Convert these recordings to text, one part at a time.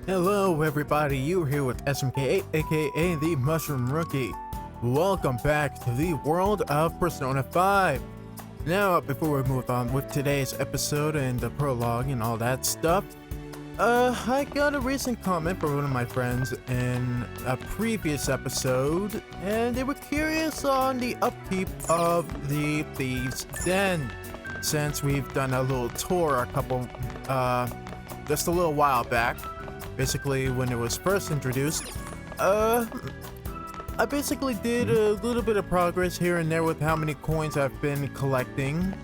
Hello everybody, you're here with SMK8, aka the Mushroom Rookie. Welcome back to the world of Persona 5. Now, before we move on with today's episode and the prologue and all that stuff, I got a recent comment from one of my friends in a previous episode, and they were curious on the upkeep of the Thieves' Den, since we've done a little tour just a little while back. Basically, when it was first introduced, I basically did a little bit of progress here and there with how many coins I've been collecting,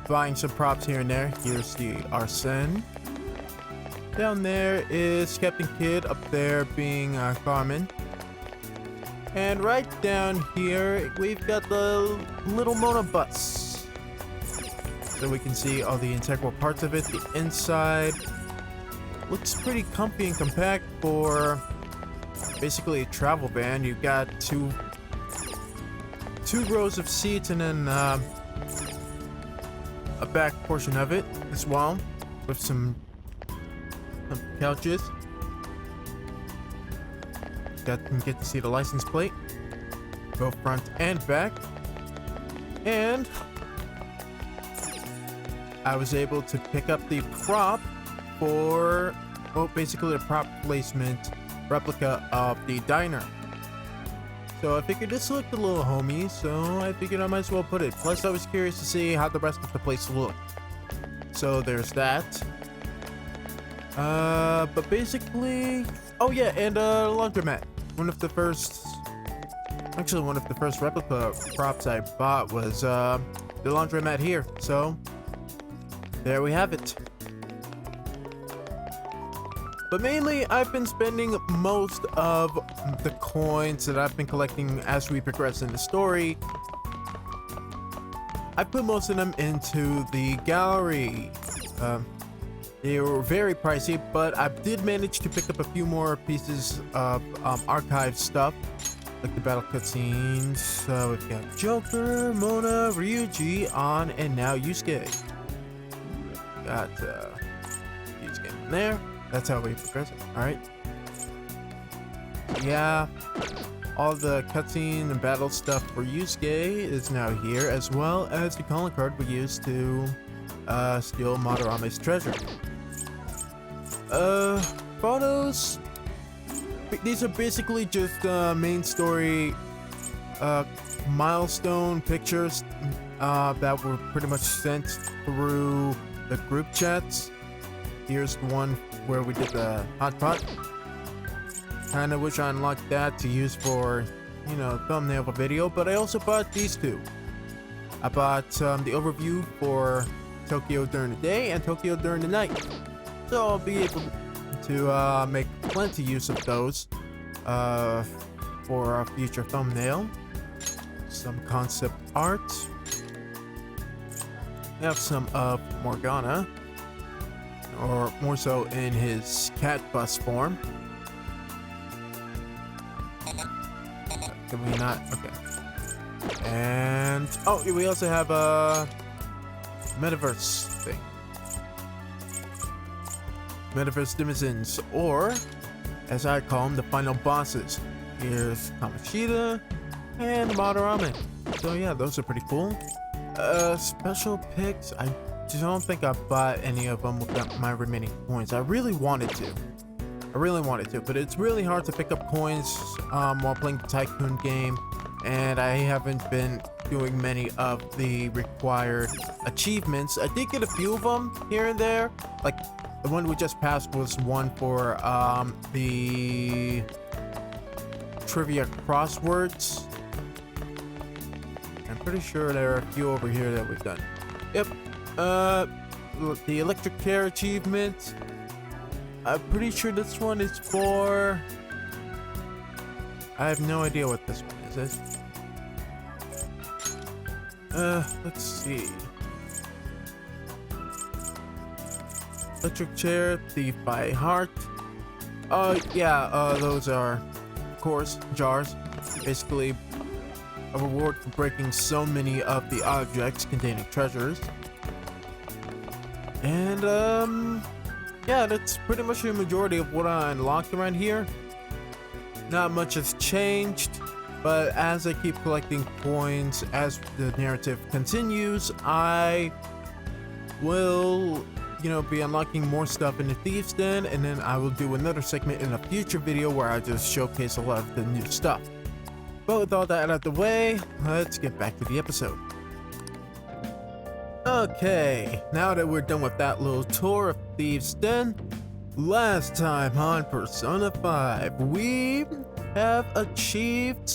buying some props here and there. Here's the Arsene. Down there is Captain Kid, up there being Carmen. And right down here, we've got the little Mona bus. So we can see all the integral parts of it, the inside. Looks pretty comfy and compact for basically a travel van. You've got two rows of seats and then a back portion of it as well with some couches. Can get to see the license plate, both front and back. And I was able to pick up the prop for, well, basically a prop placement replica of the diner. So I figured this looked a little homey, so I figured I might as well put it. Plus I was curious to see how the rest of the place looked. So there's that. But basically, oh yeah, and laundromat. One of the first replica props I bought was the laundromat here. So there we have it. But mainly, I've been spending most of the coins that I've been collecting as we progress in the story. I put most of them into the gallery. They were very pricey, but I did manage to pick up a few more pieces of archive stuff, like the battle cutscenes. So we've got Joker, Mona, Ryuji, An, and now Yusuke. Got Yusuke in there. That's how we progress it. Alright. Yeah. All the cutscene and battle stuff for Yusuke is now here, as well as the calling card we used to steal Madarame's treasure. Photos. These are basically just main story milestone pictures that were pretty much sent through the group chats. Here's the one where we did the hot pot. Kinda wish I unlocked that to use for, you know, thumbnail of a video, but I also bought these two. I bought the overview for Tokyo during the day and Tokyo during the night. So I'll be able to make plenty use of those for a future thumbnail. Some concept art. We have some of Morgana, or more so in his cat bus form. Can we not? Okay. And oh, we also have a metaverse thing. Metaverse denizens, or as I call them, the final bosses. Here's Kaneshiro and Madarame. So yeah, those are pretty cool. Special picks. I don't think I bought any of them with my remaining coins. I really wanted to, but it's really hard to pick up coins while playing the Tycoon game, and I haven't been doing many of the required achievements. I did get a few of them here and there, like the one we just passed was one for the trivia crosswords. I'm pretty sure there are a few over here that we've done. Yep. The electric chair achievement. I'm pretty sure this one is for... I have no idea what this one is. Let's see. Electric chair, thief by heart. Those are, of course, jars. Basically, a reward for breaking so many of the objects containing treasures. And, yeah, that's pretty much the majority of what I unlocked around here. Not much has changed, but as I keep collecting coins, as the narrative continues, I will, be unlocking more stuff in the Thieves' Den, and then I will do another segment in a future video where I just showcase a lot of the new stuff. But with all that out of the way, let's get back to the episode. Okay, now that we're done with that little tour of Thieves' Den, last time on Persona 5, we have achieved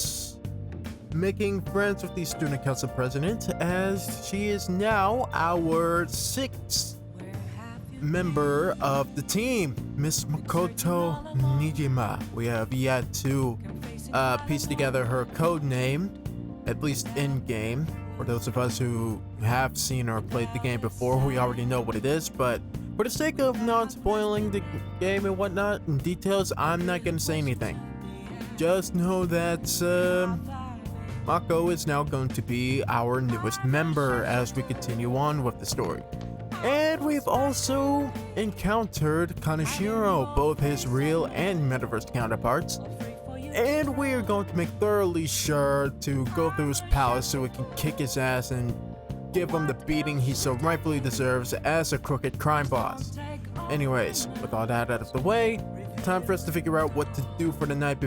making friends with the Student Council President, as she is now our 6th member of the team, Miss Makoto Nijima. We have yet to piece together her code name, at least in-game. For those of us who have seen or played the game before, we already know what it is, but for the sake of not spoiling the game and whatnot and details, I'm not going to say anything. Just know that Mako is now going to be our newest member as we continue on with the story. And we've also encountered Kaneshiro, both his real and metaverse counterparts. And we're going to make thoroughly sure to go through his palace so we can kick his ass and give him the beating he so rightfully deserves as a crooked crime boss. Anyways, with all that out of the way, time for us to figure out what to do for the night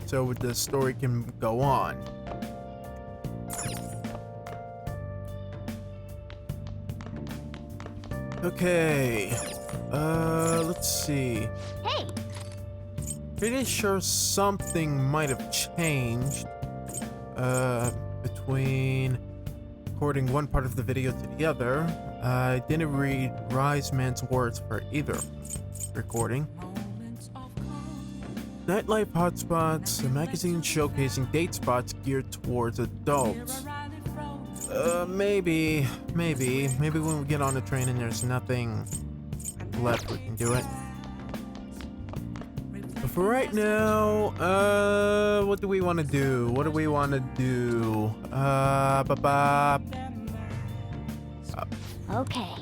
so the story can go on. Okay, let's see. Hey! Pretty sure something might have changed between recording one part of the video to the other. I didn't read Rise Man's words for either recording. Nightlife hotspots, a magazine showcasing date spots geared towards adults. Maybe when we get on the train and there's nothing left, we can do it. But for right now, what do we want to do? Okay.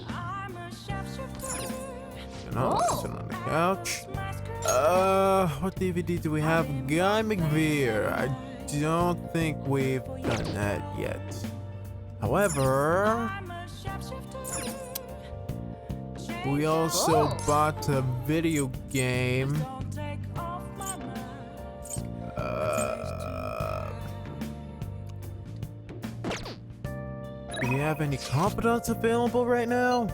Sit on the couch. What DVD do we have? Guy McVeer. I don't think we've done that yet. However, we also bought a video game. Do we have any confidants available right now?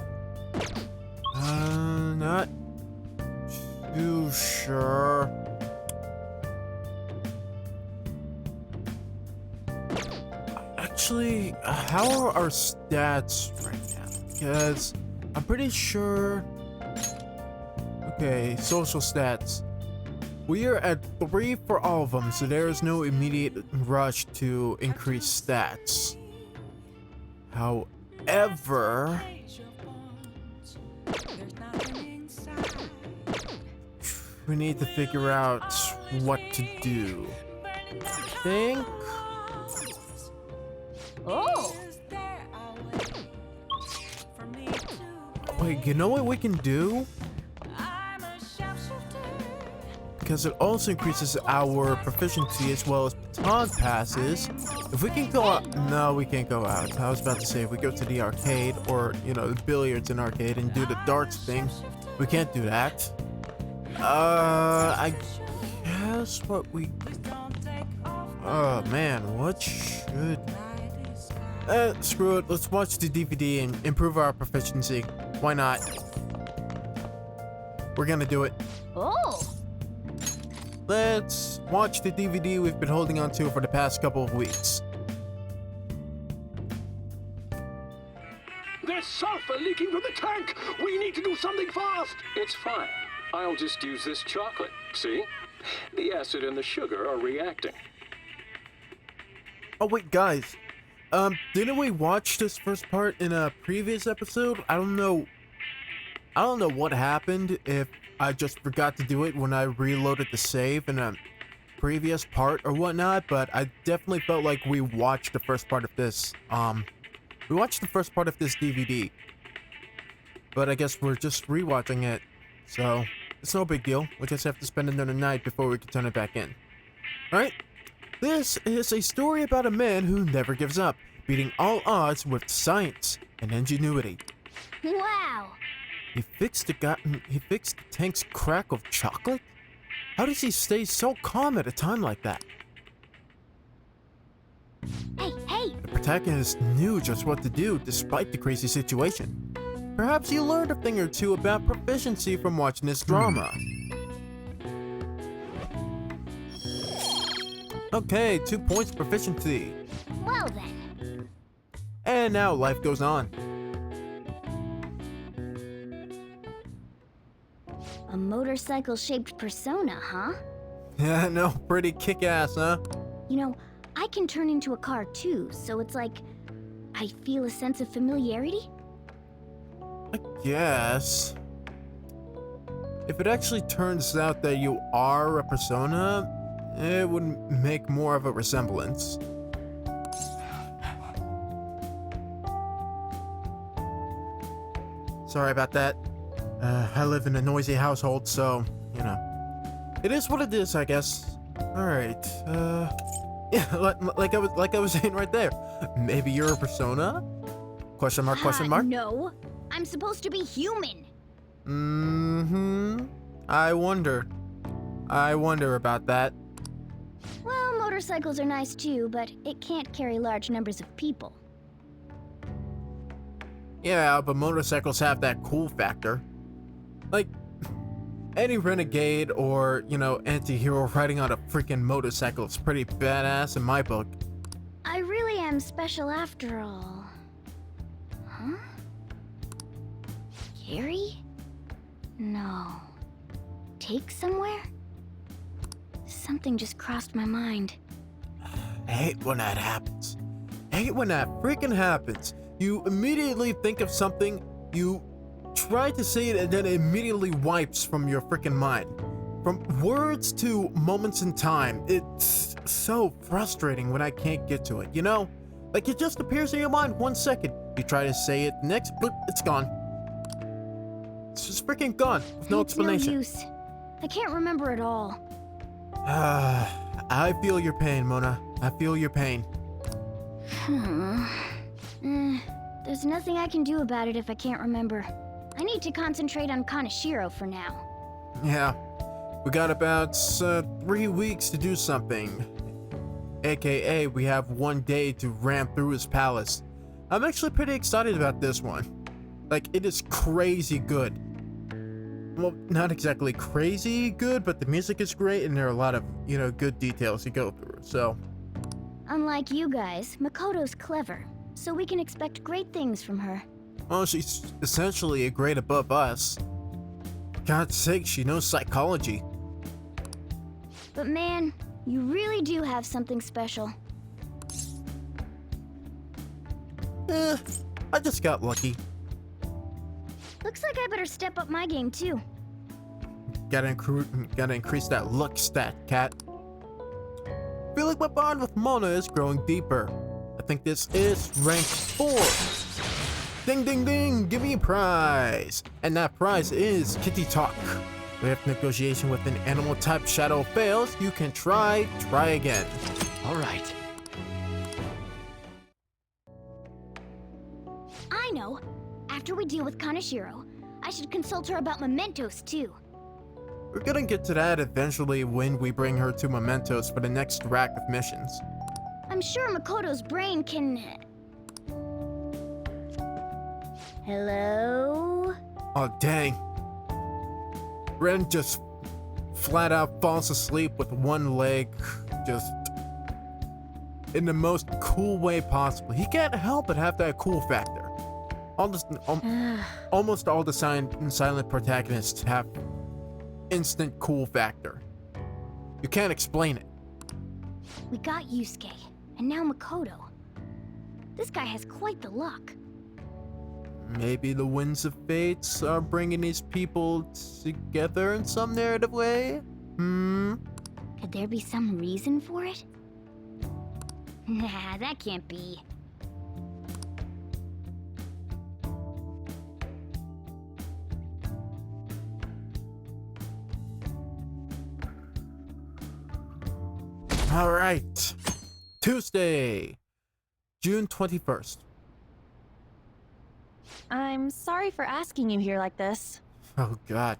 Not too sure. Actually, how are our stats right now? Because I'm pretty sure. Okay, social stats. We are at 3 for all of them, so there is no immediate rush to increase stats. However, we need to figure out what to do. I think. Oh! Wait, you know what we can do? Because it also increases our proficiency as well as baton passes. If we can go out, no, we can't go out. I was about to say, if we go to the arcade or, the billiards in arcade and do the darts thing, we can't do that. I guess what we... Oh man, what should... screw it, let's watch the DVD and improve our proficiency. Why not? We're gonna do it. Oh! Let's watch the DVD we've been holding on to for the past couple of weeks. There's sulfur leaking from the tank! We need to do something fast! It's fine. I'll just use this chocolate. See? The acid and the sugar are reacting. Oh wait, guys. Didn't we watch this first part in a previous episode? I don't know what happened, if I just forgot to do it when I reloaded the save in a previous part or whatnot, but I definitely felt like we watched the first part of this, we watched the first part of this DVD. But I guess we're just rewatching it So, it's no big deal. We'll just have to spend another night before we can turn it back in. Alright? This is a story about a man who never gives up, beating all odds with science and ingenuity. Wow! He fixed the tank's crack of chocolate? How does he stay so calm at a time like that? Hey! The protagonist knew just what to do despite the crazy situation. Perhaps you learned a thing or two about proficiency from watching this drama. Okay, 2 points proficiency. Well then. And now life goes on. A motorcycle-shaped persona, huh? Yeah, no, pretty kick-ass, huh? You know, I can turn into a car too, so it's like I feel a sense of familiarity. I guess. If it actually turns out that you are a persona, it would make more of a resemblance. Sorry about that. I live in a noisy household, so, you know. It is what it is, I guess. Alright, yeah, like I was saying right there. Maybe you're a persona? Question mark, question mark? No. I'm supposed to be human. Mm-hmm. I wonder about that. Well, motorcycles are nice too, but it can't carry large numbers of people. Yeah, but motorcycles have that cool factor. Like, any renegade or, you know, anti-hero riding on a freaking motorcycle is pretty badass in my book. I really am special after all. Huh? Carry? No. Take somewhere? Something just crossed my mind. I hate when that happens. I hate when that freaking happens. You immediately think of something, you try to say it, and then it immediately wipes from your freaking mind. From words to moments in time, it's so frustrating when I can't get to it, you know? Like, it just appears in your mind 1 second. You try to say it, next blip, it's gone. It's just freaking gone, with no explanation. It's no use. I can't remember it all. I feel your pain, Mona. I feel your pain. There's nothing I can do about it if I can't remember. I need to concentrate on Kaneshiro for now. Yeah, we got about 3 weeks to do something. AKA, we have 1 day to ram through his palace. I'm actually pretty excited about this one. Like, it is crazy good. Well, not exactly crazy good, but the music is great and there are a lot of, you know, good details to go through, so. Unlike you guys, Makoto's clever, so we can expect great things from her. Well, she's essentially a grade above us. For God's sake, she knows psychology. But man, you really do have something special. I just got lucky. Looks like I better step up my game too. Gotta increase that luck stat, cat. Feel like my bond with Mona is growing deeper. I think this is rank 4. Ding ding ding, give me a prize. And that prize is Kitty Talk. If negotiation with an animal type shadow fails, you can try again. Alright. I know. After we deal with Kaneshiro, I should consult her about mementos too. We're gonna get to that eventually when we bring her to Mementos for the next rack of missions. I'm sure Makoto's brain can... Hello? Oh dang. Ren just flat out falls asleep with one leg, just in the most cool way possible. He can't help but have that cool factor. Almost all the silent protagonists have instant cool factor. You can't explain it. We got Yusuke, and now Makoto. This guy has quite the luck. Maybe the winds of fates are bringing these people together in some narrative way? Could there be some reason for it? Nah, that can't be. All right. Tuesday, June 21st. I'm sorry for asking you here like this. Oh god.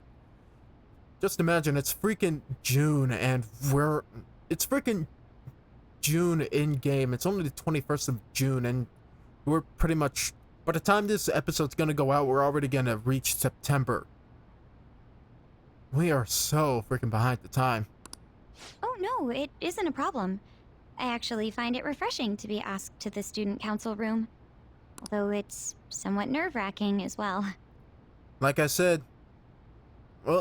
Just imagine it's freaking June and it's freaking June in game. It's only the 21st of June and we're pretty much, by the time this episode's gonna go out, we're already gonna reach September. We are so freaking behind the time. Oh no, it isn't a problem. I actually find it refreshing to be asked to the student council room. Although it's somewhat nerve-wracking as well. Like I said in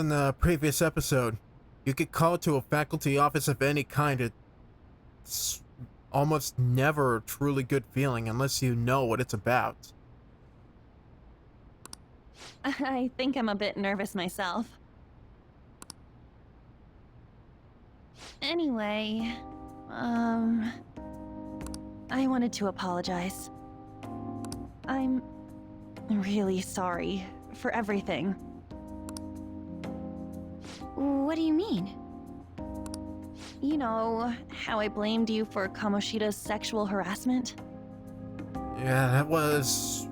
the previous episode, you get called to a faculty office of any kind. It's almost never a truly good feeling unless you know what it's about. I think I'm a bit nervous myself. Anyway, I wanted to apologize. I'm really sorry for everything. What do you mean? You know, how I blamed you for Kamoshida's sexual harassment? Yeah, that was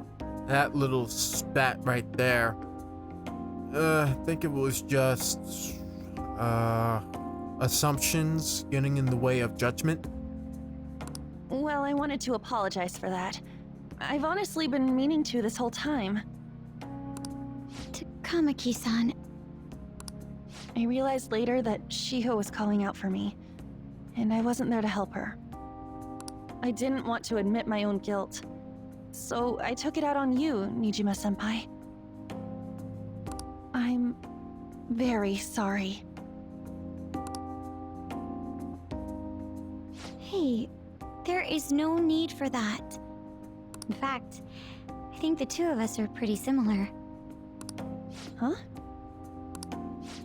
that little spat right there. I think it was just assumptions getting in the way of judgment. Well, I wanted to apologize for that. I've honestly been meaning to this whole time. Takamaki-san. I realized later that Shiho was calling out for me, and I wasn't there to help her. I didn't want to admit my own guilt, so I took it out on you, Nijima-senpai. I'm very sorry. Hey, there is no need for that. In fact, I think the two of us are pretty similar. Huh?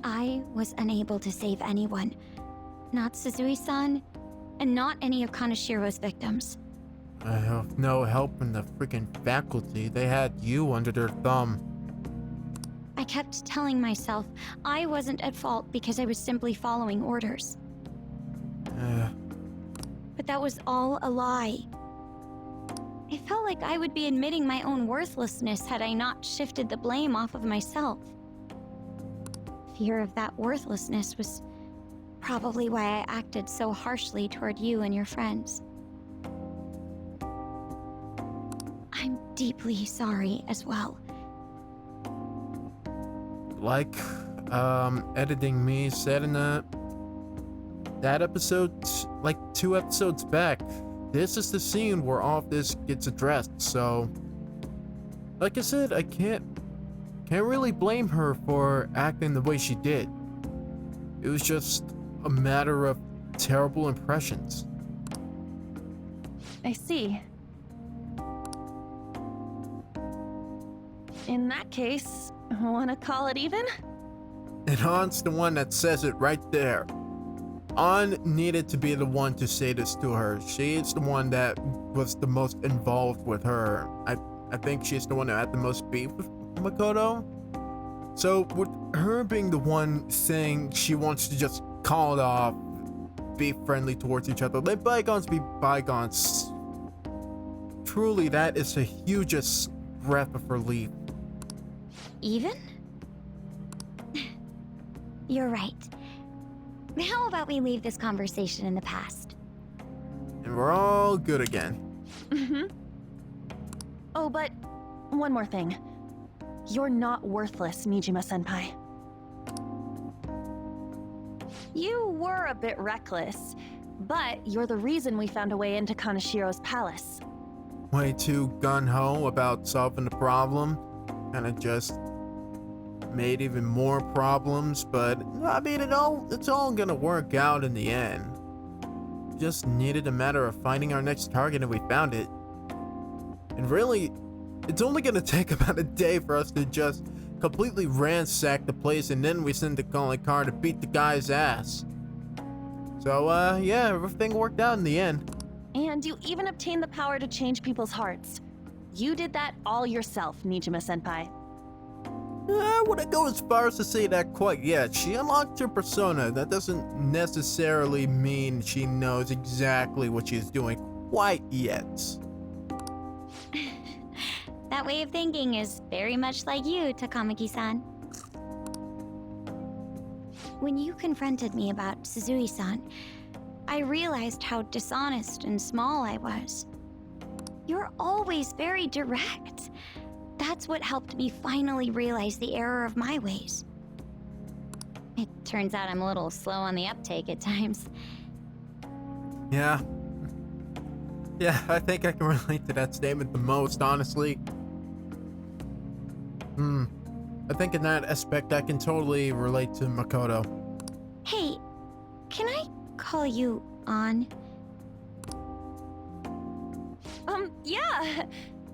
I was unable to save anyone. Not Suzui-san, and not any of Kaneshiro's victims. I have no help in the freaking faculty. They had you under their thumb. I kept telling myself I wasn't at fault because I was simply following orders. But that was all a lie. I felt like I would be admitting my own worthlessness had I not shifted the blame off of myself. Fear of that worthlessness was probably why I acted so harshly toward you and your friends. I'm deeply sorry as well. Like, editing me said in that episode, like 2 episodes back, this is the scene where all of this gets addressed, so like I said, I can't really blame her for acting the way she did. It was just a matter of terrible impressions. I see. In that case, wanna call it even? And An's the one that says it right there. An needed to be the one to say this to her. She's the one that was the most involved with her. I think she's the one that had the most beef with Makoto. So with her being the one saying she wants to just call it off, be friendly towards each other, let bygones be bygones. Truly, that is the hugest breath of relief. Even? You're right. How about we leave this conversation in the past? And we're all good again. Mm-hmm. Oh, but one more thing. You're not worthless, Nijima-senpai. You were a bit reckless, but you're the reason we found a way into Kaneshiro's palace. Way too gung-ho about solving the problem, and it just made even more problems, but I mean, it's all gonna work out in the end. Just needed a matter of finding our next target, and we found it. And really, it's only gonna take about a day for us to just completely ransack the place, and then we send the calling car to beat the guy's ass. So, yeah, everything worked out in the end. And you even obtained the power to change people's hearts. You did that all yourself, Nijima-senpai. I wouldn't go as far as to say that quite yet. She unlocked her persona. That doesn't necessarily mean she knows exactly what she's doing quite yet. That way of thinking is very much like you, Takamaki-san. When you confronted me about Suzui-san, I realized how dishonest and small I was. You're always very direct. That's what helped me finally realize the error of my ways. It turns out I'm a little slow on the uptake at times. Yeah. Yeah, I think I can relate to that statement the most, honestly. I think in that aspect I can totally relate to Makoto. Hey, can I call you On? Yeah.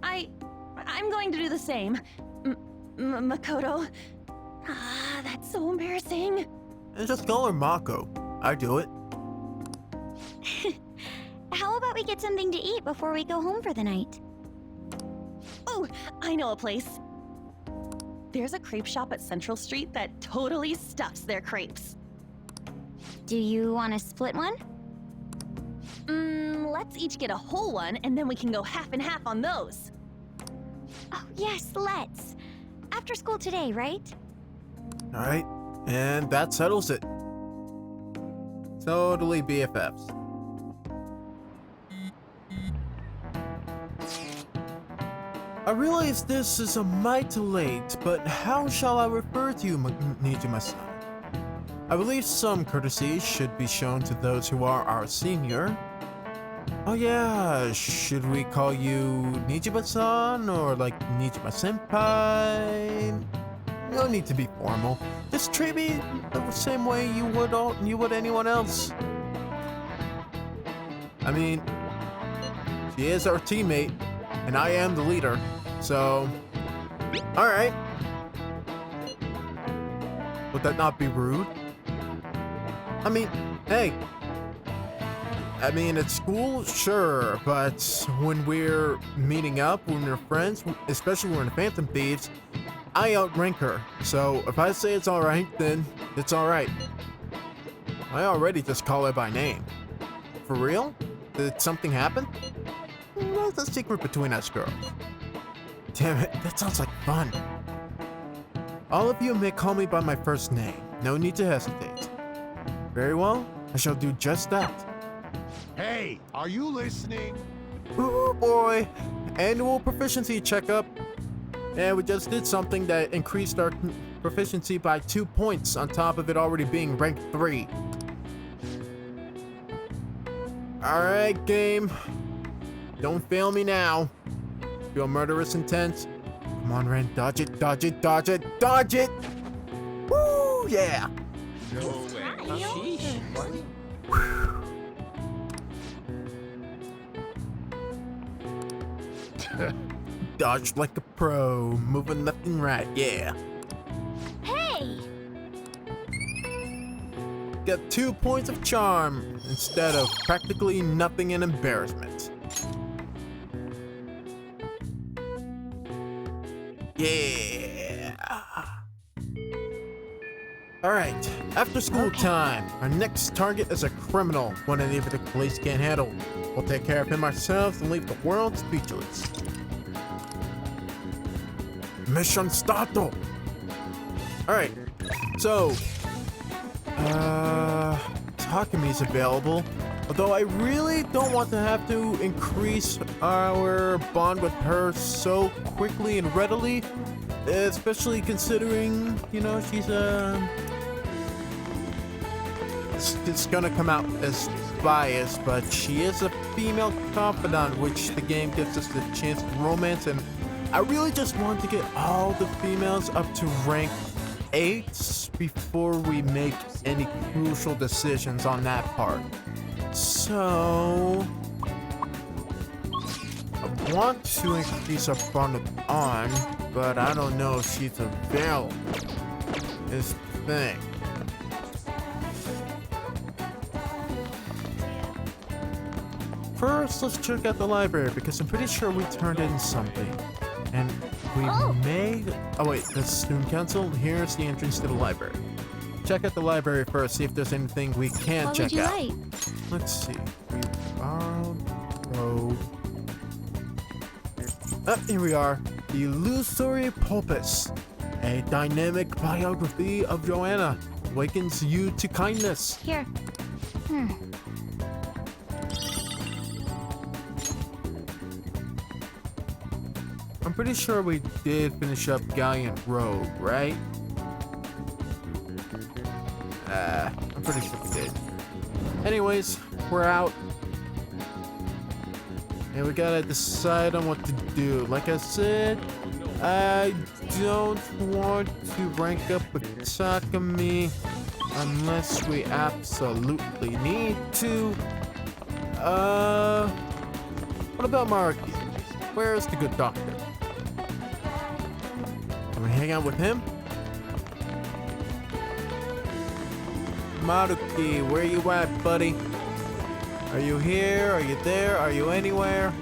I'm going to do the same. Makoto. Ah, that's so embarrassing. And just call her Mako. I do it. How about we get something to eat before we go home for the night? Oh, I know a place. There's a crepe shop at Central Street that totally stuffs their crepes. Do you want to split one? Let's each get a whole one, and then we can go half and half on those. Oh, yes, let's. After school today, right? Alright, and that settles it. Totally BFFs. I realize this is a mite late, but how shall I refer to you, Nijima-san? I believe some courtesy should be shown to those who are our senior. Oh yeah, should we call you Nijima-san or like Nijima-senpai? No need to be formal. Just treat me the same way you would anyone else. I mean, she is our teammate, and I am the leader, so alright. Would that not be rude? I mean, hey. I mean, at school, sure, but when we're meeting up, when we're friends, especially when we're in Phantom Thieves, I outrank her. So if I say it's alright, then it's alright. I already just call her by name. For real? Did something happen? What's the secret between us girls? Damn it, that sounds like fun. All of you may call me by my first name. No need to hesitate. Very well, I shall do just that. Hey, are you listening? Ooh boy, annual proficiency checkup. And we just did something that increased our proficiency by 2 points on top of it already being ranked 3. Alright, game. Don't fail me now. Feel murderous intent. Come on, Ren. Dodge it, dodge it, dodge it, dodge it! Woo, yeah! No way. Dodge like a pro, moving left and right, yeah. Hey! Get 2 points of charm instead of practically nothing in embarrassment. Yeah! Alright, after school time, our next target is a criminal, one any of the police can't handle. We'll take care of him ourselves and leave the world speechless. Mission starto! Alright, so Takami's available, although I really don't want to have to increase our bond with her so quickly and readily, especially considering, you know, it's gonna come out as biased, but she is a female confidant, which the game gives us the chance to romance, and I really just want to get all the females up to rank 8 before we make any crucial decisions on that part. So I want to increase our bond with On, but I don't know if she's available. Is the thing. First, let's check out the library because I'm pretty sure we turned in something. And we may... Oh wait, that's student council. Here's the entrance to the library. Check out the library first, see if there's anything we can What check would you out. like? Let's see. We borrowed road. Here we are. The Illusory Pulpus. A dynamic biography of Joanna. Awakens you to kindness. Here. I'm pretty sure we did finish up Gallant Road, right? I'm pretty sure we did. Anyways, we're out. And we gotta decide on what to do. Like I said, I don't want to rank up with Takumi unless we absolutely need to. What about Maruki? Where's the good doctor? Can we hang out with him? Maruki, where you at, buddy? Are you here? Are you there? Are you anywhere?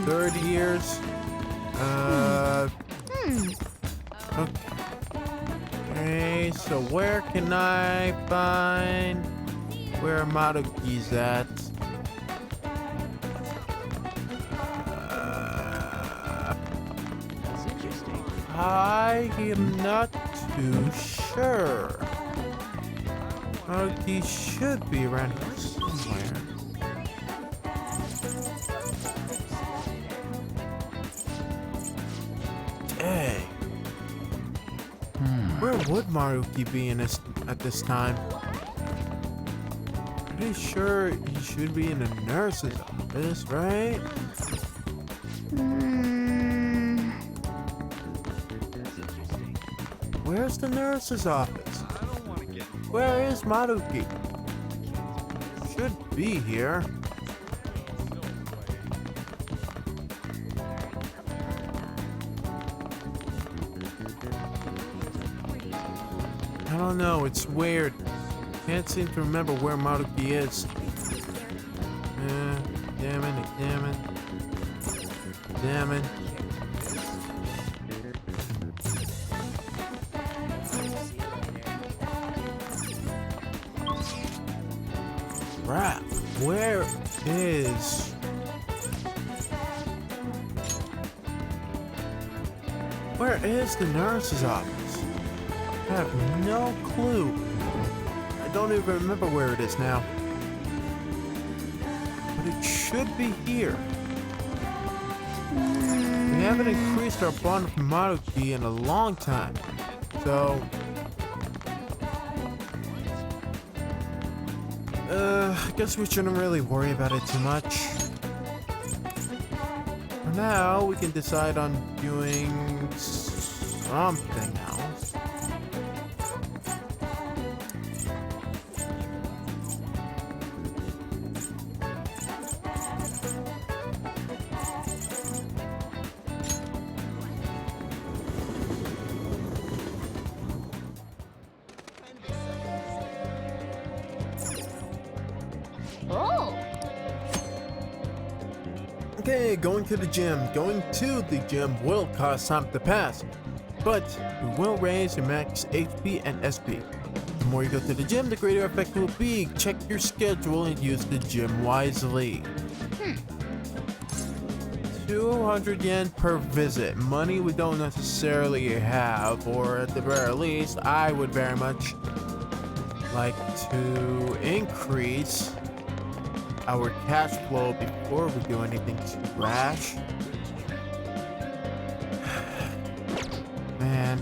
30 years. Okay, so where can I find where Maruki's at? I am not too sure. Maruki should be around here somewhere. Dang. Where would Maruki be in at this time? Pretty sure he should be in the nurse's office, right? Where's the nurse's office? Where is Maruki? Should be here. I don't know, it's weird. Can't seem to remember where Maruki is. Damn it. Crap, where is... Where is the nurse's office? I have no clue. I don't even remember where it is now. But it should be here. We haven't increased our bond with Maruki in a long time. So... I guess we shouldn't really worry about it too much. For now, we can decide on doing something else. Okay, going to the gym. Going to the gym will cost time to pass, but it will raise your max HP and SP. The more you go to the gym, the greater effect will be. Check your schedule and use the gym wisely. 200 yen per visit. Money we don't necessarily have, or at the very least, I would very much like to increase our cash flow before we do anything too rash. Man,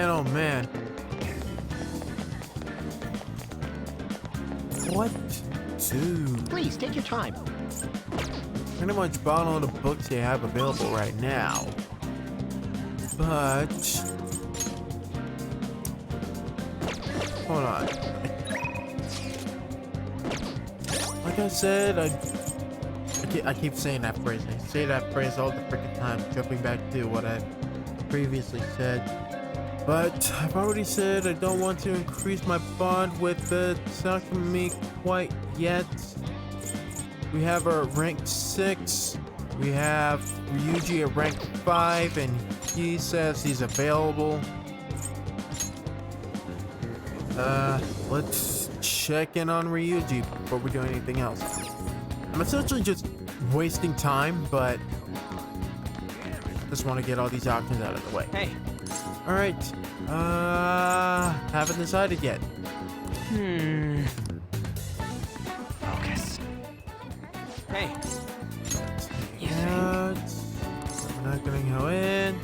oh man. What to? Please take your time. Pretty much bought all the books they have available right now. But hold on. Like I said, I keep saying that phrase. I say that phrase all the freaking time, jumping back to what I previously said. But I've already said I don't want to increase my bond with the Takumi quite yet. we have our rank 6. We have Ryuji at rank 5, and he says he's available. Let's check in on Ryuji before we do anything else. I'm essentially just wasting time, but just want to get all these options out of the way. Hey. All right. Haven't decided yet. Focus. Hey. Yeah, we're not gonna go in.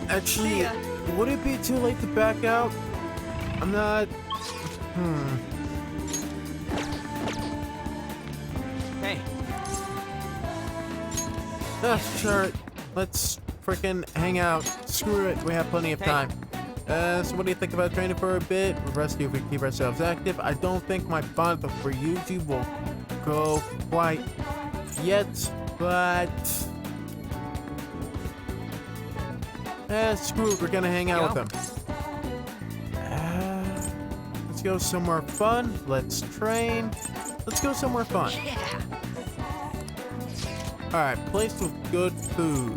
Actually, would it be too late to back out? I'm not. Hey. Sure. Let's frickin' hang out. Screw it. We have plenty of time. So what do you think about training for a bit? Rest if we keep ourselves active. I don't think my bond for Ryuji will go quite yet, but screw it. We're gonna hang out with them. Let's go somewhere fun. Let's train. Let's go somewhere fun. Alright, place with good food.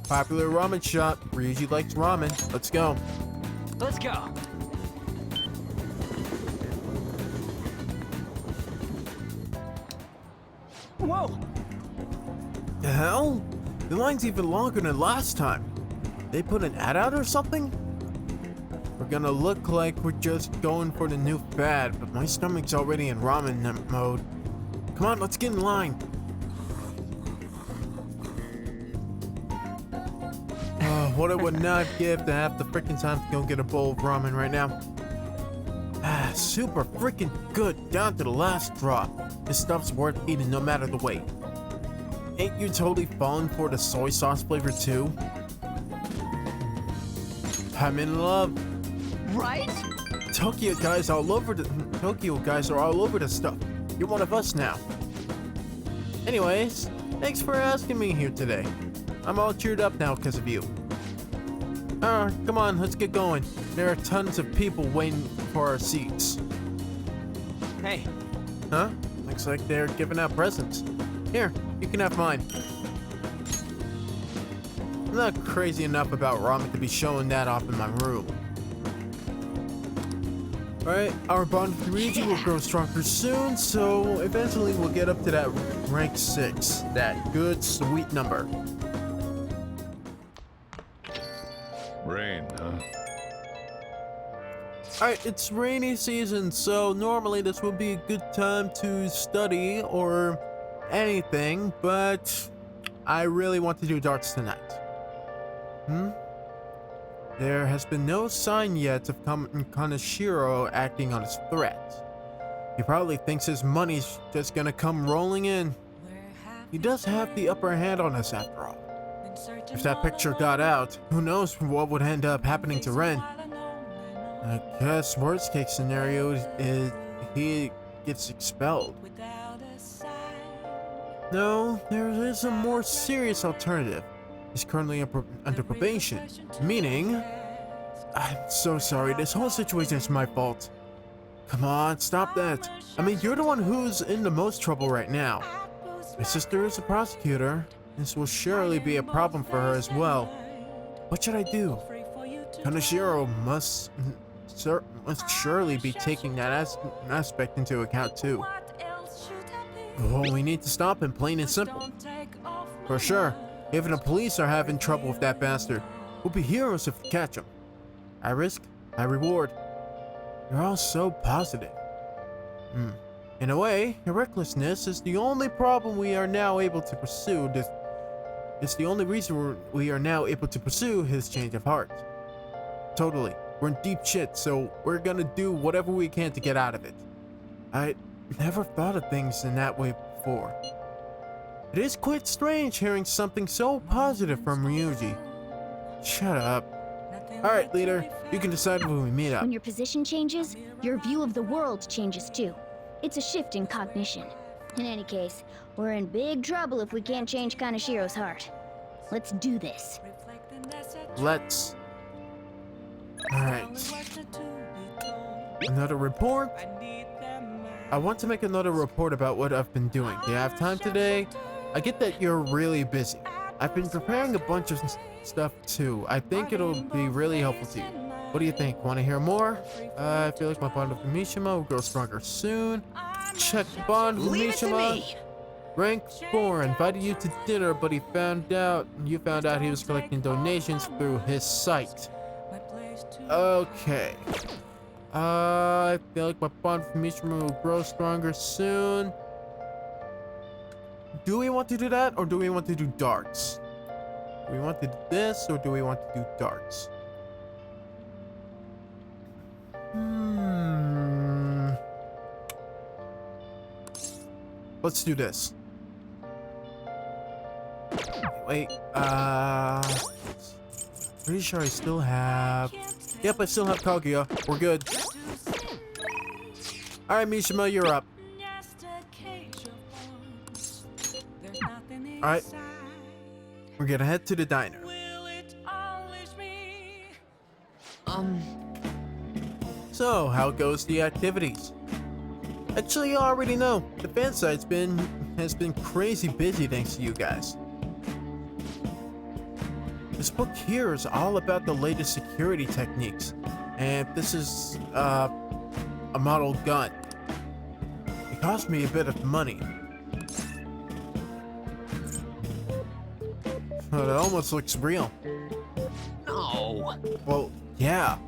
Popular ramen shop. Ryuji likes ramen. Let's go. Let's go. Whoa! The hell? The line's even longer than last time. They put an ad out or something? We're gonna look like we're just going for the new fad, but my stomach's already in ramen mode. Come on, let's get in line. What I would not give to have the freaking time to go get a bowl of ramen right now. Super freaking good, down to the last drop. This stuff's worth eating no matter the weight. Ain't you totally falling for the soy sauce flavor too? I'm in love. Right? Tokyo guys are all over the stuff. You're one of us now. Anyways, thanks for asking me here today. I'm all cheered up now because of you. Come on, let's get going. There are tons of people waiting for our seats. Hey. Huh? Looks like they're giving out presents. Here, you can have mine. I'm not crazy enough about ramen to be showing that off in my room. Alright, our bond with Ryuji will grow stronger soon, so eventually we'll get up to that rank 6. That good, sweet number. Rain, huh? Alright, it's rainy season, so normally this would be a good time to study or anything, but I really want to do darts tonight. There has been no sign yet of Kaneshiro acting on his threat. He probably thinks his money's just gonna come rolling in. He does have the upper hand on us after all. If that picture got out, who knows what would end up happening to Ren. I guess worst case scenario is he gets expelled. No, there is a more serious alternative. He's currently under probation, meaning... I'm so sorry, this whole situation is my fault. Come on, stop that. I mean, you're the one who's in the most trouble right now. My sister is a prosecutor. This will surely be a problem for her as well. What should I do? Kaneshiro must surely be taking that aspect into account too. Well, we need to stop him, plain and simple. For sure. Even the police are having trouble with that bastard. We'll be heroes if we catch him. I risk, I reward. You're all so positive. In a way, your recklessness is the only problem we are now able to pursue. It's the only reason we are now able to pursue his change of heart. Totally. We're in deep shit, so we're gonna do whatever we can to get out of it. I never thought of things in that way before. It is quite strange hearing something so positive from Ryuji. Shut up. Alright, leader, you can decide when we meet up. When your position changes, your view of the world changes too. It's a shift in cognition. In any case, we're in big trouble if we can't change Kaneshiro's heart. Let's do this. let's... Alright. Another report? I want to make another report about what I've been doing. Do you have time today? I get that you're really busy. I've been preparing a bunch of stuff too. I think it'll be really helpful to you. What do you think? Want to hear more? I feel like my bond with Mishima will grow stronger soon. Check bond with Leave it to Mishima. me. Rank 4 invited you to dinner, but you found out he was collecting donations through his site. Okay. I feel like my bond with Mishima will grow stronger soon. Do we want to do that, or do we want to do darts? Do we want to do this, or do we want to do darts? Let's do this. Wait, pretty sure I still have... Yep, I still have Kaguya. We're good. Alright, Mishima, you're up. Alright. We're gonna head to the diner. So, how goes the activities? Actually, you already know. The fan site's has been crazy busy thanks to you guys. This book here is all about the latest security techniques, and this is a model gun. It cost me a bit of money, but it almost looks real. No. Well, yeah,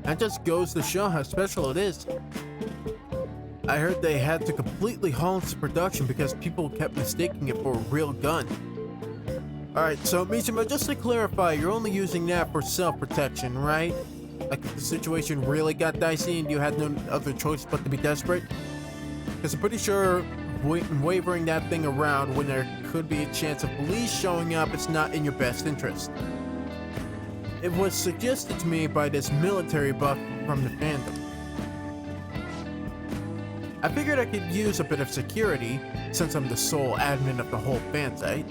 that just goes to show how special it is. I heard they had to completely halt its production because people kept mistaking it for a real gun. Alright, so Mishima, just to clarify, you're only using that for self-protection, right? Like if the situation really got dicey and you had no other choice but to be desperate? Because I'm pretty sure wavering that thing around when there could be a chance of police showing up is not in your best interest. It was suggested to me by this military buff from the fandom. I figured I could use a bit of security, since I'm the sole admin of the whole fan site.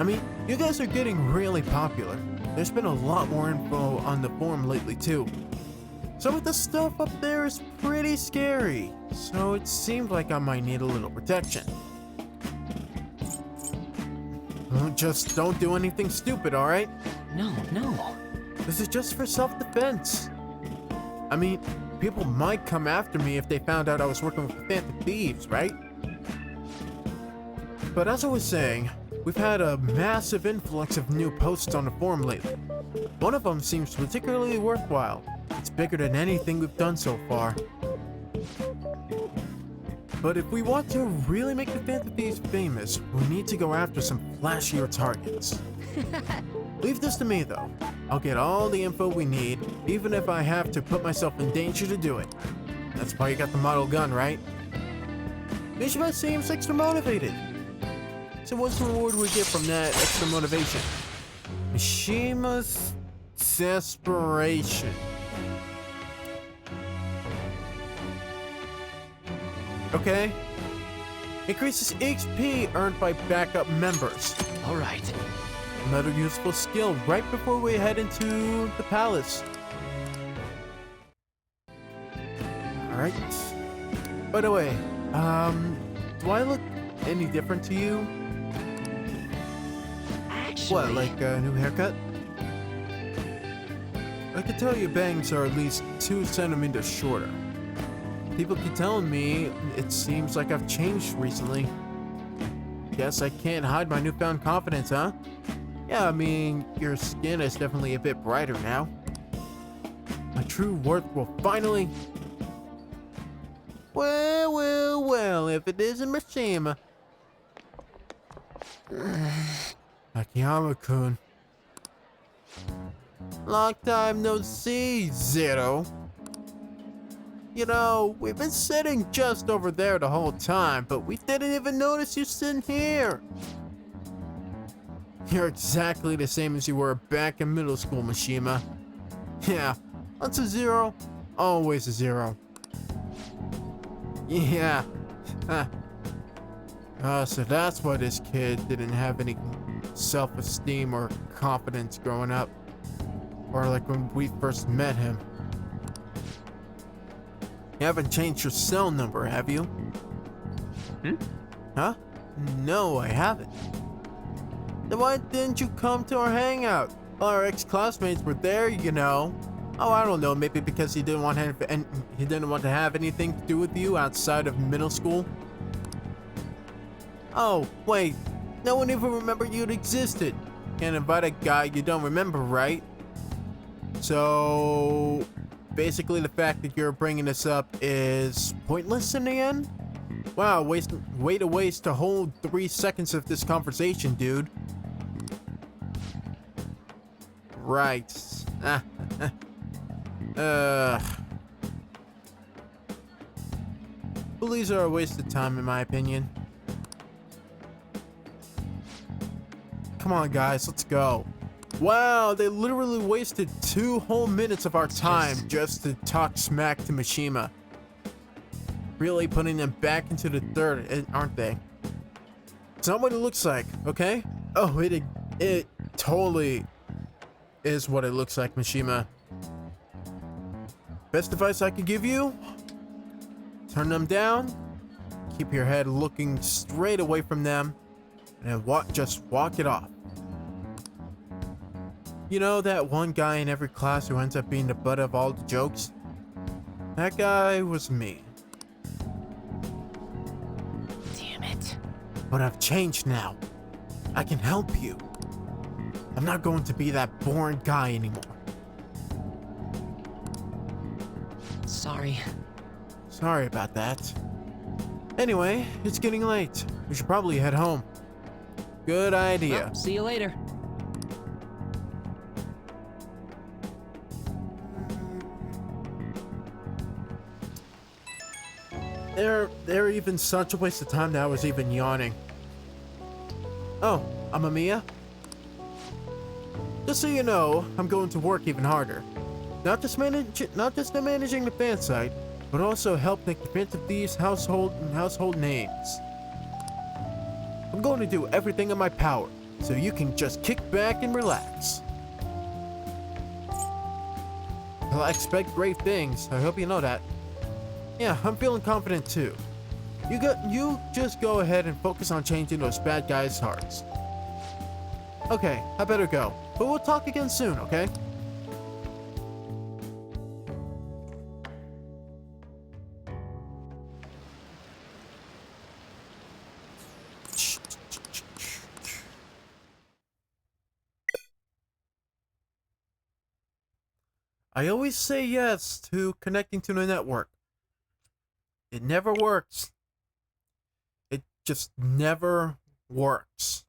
I mean, you guys are getting really popular. There's been a lot more info on the forum lately too. Some of the stuff up there is pretty scary, so it seemed like I might need a little protection. Just don't do anything stupid, alright? No. This is just for self-defense. I mean, people might come after me if they found out I was working with Phantom Thieves, right? But as I was saying, we've had a massive influx of new posts on the forum lately. One of them seems particularly worthwhile. It's bigger than anything we've done so far. But if we want to really make the Phantom Thieves famous, we need to go after some flashier targets. Leave this to me though. I'll get all the info we need, even if I have to put myself in danger to do it. That's why you got the model gun, right? Mishima seems extra motivated. So what's the reward we get from that extra motivation? Mishima's desperation. Okay. Increases XP earned by backup members. All right. Another useful skill right before we head into the palace. Alright. By the way, do I look any different to you? Actually. What, like a new haircut? I can tell your bangs are at least 2 centimeters shorter. People keep telling me it seems like I've changed recently. Guess I can't hide my newfound confidence, huh? Yeah, I mean, your skin is definitely a bit brighter now. My true worth will finally... Well, if it isn't Mishima. Akiyama-kun. Long time no see, Zero. You know, we've been sitting just over there the whole time, but we didn't even notice you sitting here. You're exactly the same as you were back in middle school, Mishima. Yeah, once a zero, always a zero. Yeah. So that's why this kid didn't have any self-esteem or confidence growing up. Or like when we first met him. You haven't changed your cell number, have you? Huh? No, I haven't. Then why didn't you come to our hangout? Our ex-classmates were there, you know. Oh, I don't know, maybe because he didn't want to have anything to do with you outside of middle school. Oh, wait. No one even remembered you existed. Can't invite a guy you don't remember, right? So, basically the fact that you're bringing this up is pointless in the end? Wow, way to waste a whole 3 seconds of this conversation, dude. Right. Bullies are a waste of time in my opinion. Come on guys, let's go. Wow, they literally wasted 2 whole minutes of our time just to talk smack to Mishima. Really putting them back into the third, aren't they? It's not what it looks like, okay? Oh, it totally is what it looks like, Mishima. Best advice I could give you? Turn them down, keep your head looking straight away from them, and just walk it off. You know that one guy in every class who ends up being the butt of all the jokes? That guy was me. Damn it. But I've changed now. I can help you. I'm not going to be that boring guy anymore. Sorry. Sorry about that. Anyway, it's getting late. We should probably head home. Good idea. Well, see you later. They're even such a waste of time that I was even yawning. Oh, Amamiya? Just so you know, I'm going to work even harder. Not just managing the fan site, but also help make defense of these household names. I'm going to do everything in my power, so you can just kick back and relax. I expect great things. I hope you know that. Yeah, I'm feeling confident too. You just go ahead and focus on changing those bad guys' hearts. Okay, I better go. But we'll talk again soon, okay? I always say yes to connecting to the network. It never works. It just never works.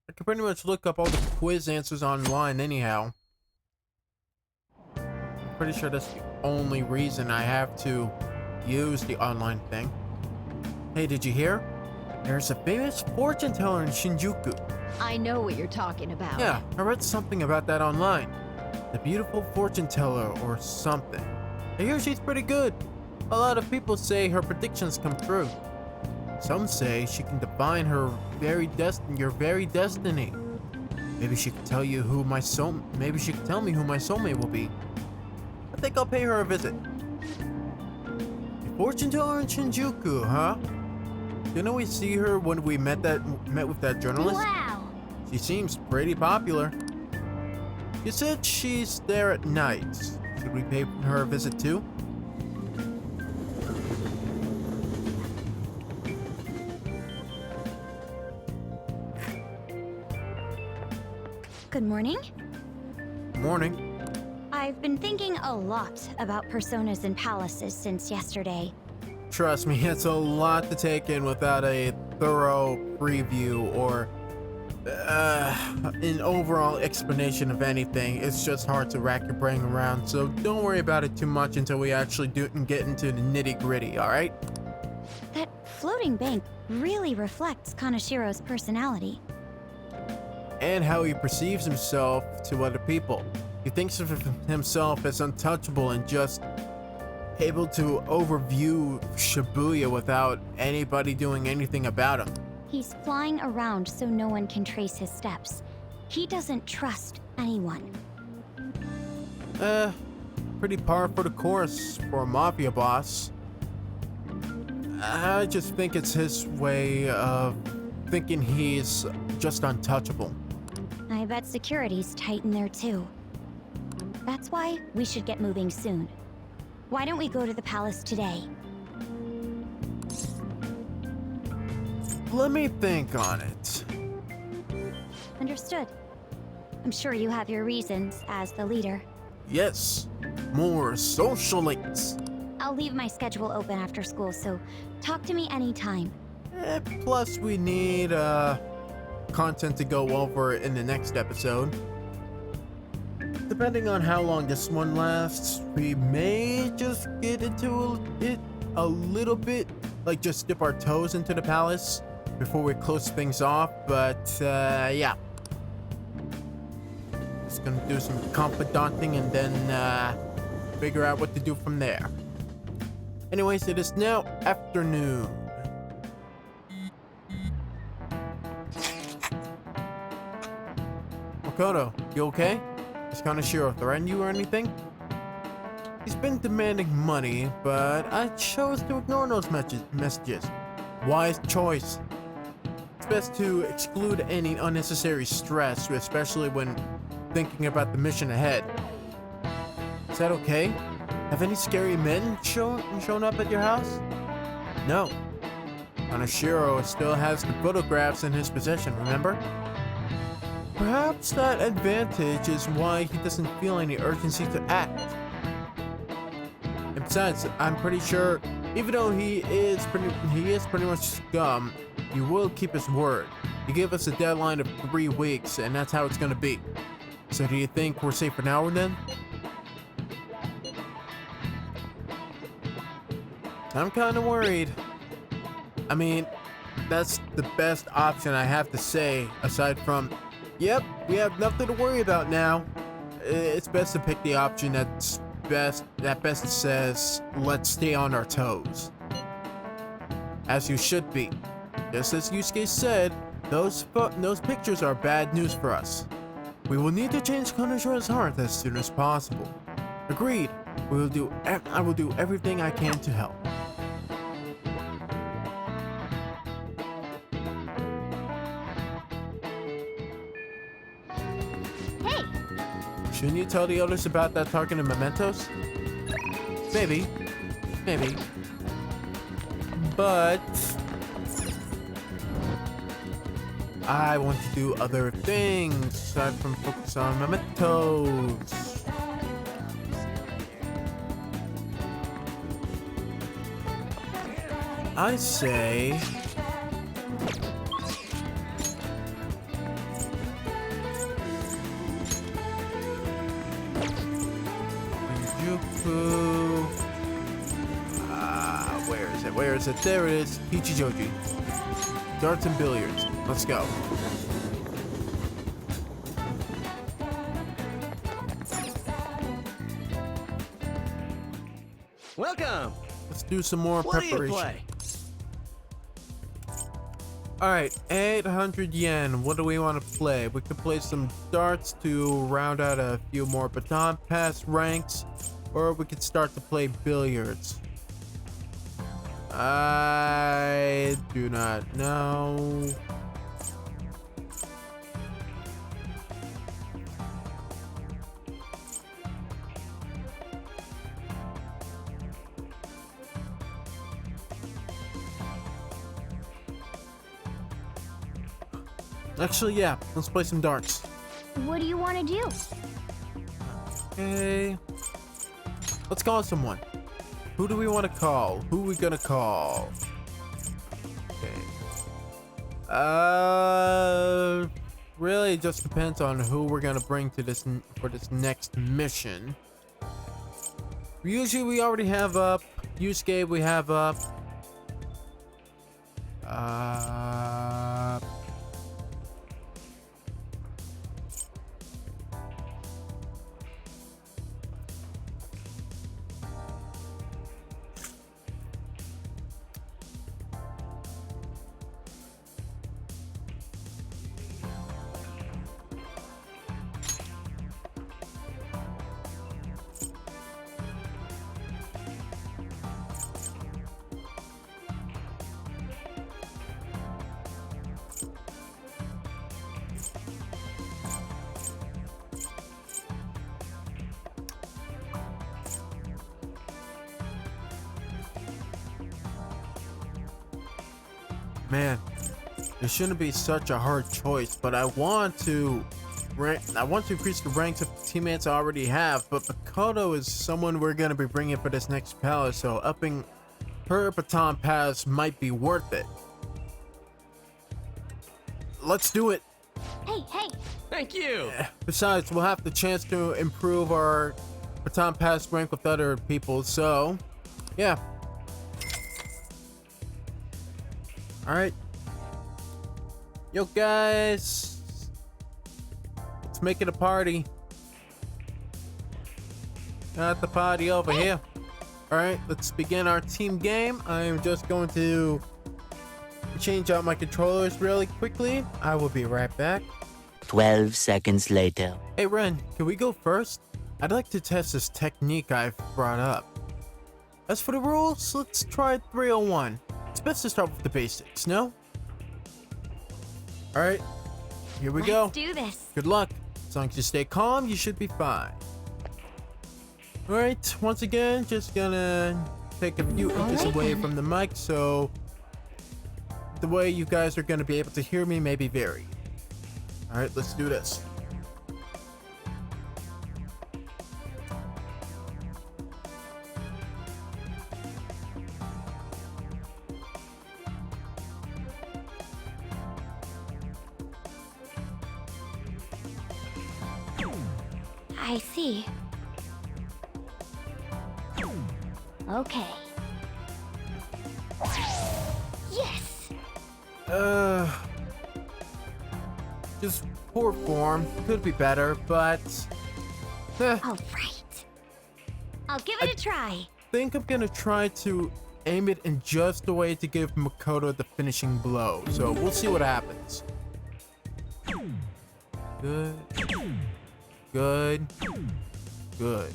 I can pretty much look up all the quiz answers online anyhow. I'm pretty sure that's the only reason I have to use the online thing. Hey, did you hear? There's a famous fortune teller in Shinjuku. I know what you're talking about. Yeah, I read something about that online. The beautiful fortune teller or something. I hear she's pretty good. A lot of people say her predictions come true. Some say she can divine your very destiny. Maybe she could tell you who maybe she could tell me who my soulmate will be. I think I'll pay her a visit. A fortune teller in Shinjuku, huh? Didn't we see her when we met with that journalist? Wow. She seems pretty popular. You said she's there at night. Should we pay her a visit too? Good morning. Morning. I've been thinking a lot about personas and palaces since yesterday. Trust me, it's a lot to take in without a thorough preview or an overall explanation of anything. It's just hard to rack your brain around, so don't worry about it too much until we actually get into the nitty-gritty, alright? That floating bank really reflects Kaneshiro's personality. And how he perceives himself to other people. He thinks of himself as untouchable and just able to overview Shibuya without anybody doing anything about him. He's flying around so no one can trace his steps. He doesn't trust anyone. Pretty par for the course for a mafia boss. I just think it's his way of thinking he's just untouchable. I bet security's tight in there too. That's why we should get moving soon. Why don't we go to the palace today? Let me think on it. Understood. I'm sure you have your reasons as the leader. Yes, more social links. I'll leave my schedule open after school, so talk to me anytime. Plus we need content to go over in the next episode. Depending on how long this one lasts, we may just get into it a little bit, like just dip our toes into the palace before we close things off, but yeah. Just gonna do some confidanting and then figure out what to do from there. Anyways, it is now afternoon. Makoto, you okay? Is Kaneshiro threatening you or anything? He's been demanding money, but I chose to ignore those messages. Wise choice. It's best to exclude any unnecessary stress, especially when thinking about the mission ahead. Is that okay? Have any scary men shown up at your house? No. Kaneshiro still has the photographs in his possession, remember? Perhaps that advantage is why he doesn't feel any urgency to act. And besides, I'm pretty sure, even though he is pretty much scum, he will keep his word. He gave us a deadline of 3 weeks, and that's how it's gonna be. So do you think we're safe for now then? I'm kinda worried. I mean, that's the best option I have to say, aside from, yep, we have nothing to worry about now. It's best to pick the option that best says, let's stay on our toes. As you should be. Just as Yusuke said, those pictures are bad news for us. We will need to change Kaneshiro's heart as soon as possible. Agreed. I will do everything I can to help. Hey! Shouldn't you tell the others about that talking to mementos? Maybe. Maybe. But I want to do other things aside from focus on mementos. I say Juku. Where is it? There it is. Ichijoji. Darts and billiards. Let's go. Welcome. Let's do some more What do you preparation. play? Alright, 800 yen. What do we want to play? We could play some darts to round out a few more baton pass ranks, or we could start to play billiards. I do not know. Actually, yeah, let's play some darts. What do you want to do? Okay. Let's call someone. Who do we want to call? Who are we gonna call? Okay. Really it just depends on who we're gonna bring to this for this next mission. Usually we already have up. Yusuke we have up. Man, it shouldn't be such a hard choice, but I want to increase the ranks of teammates I already have, but Makoto is someone we're gonna be bringing for this next palace, so upping her baton pass might be worth it. Let's do it. Hey, hey! Thank you. Besides, we'll have the chance to improve our baton pass rank with other people, so yeah. Alright. Yo guys, let's make it a party. Got the party over here. Alright, let's begin our team game. I am just going to change out my controllers really quickly. I will be right back. 12 seconds later. Hey Ren, can we go first? I'd like to test this technique I've brought up. As for the rules, let's try 301. It's best to start with the basics, no? Alright, here we go. Let's do this. Good luck. As long as you stay calm, you should be fine. Alright, once again, just gonna take a few inches away from the mic so the way you guys are gonna be able to hear me may be varied. Alright, let's do this. I see. Okay. Yes! Just poor form. Could be better, but All right. I'll give it a try. think I'm gonna try to aim it in just a way to give Makoto the finishing blow. So we'll see what happens. Good. Good. Good.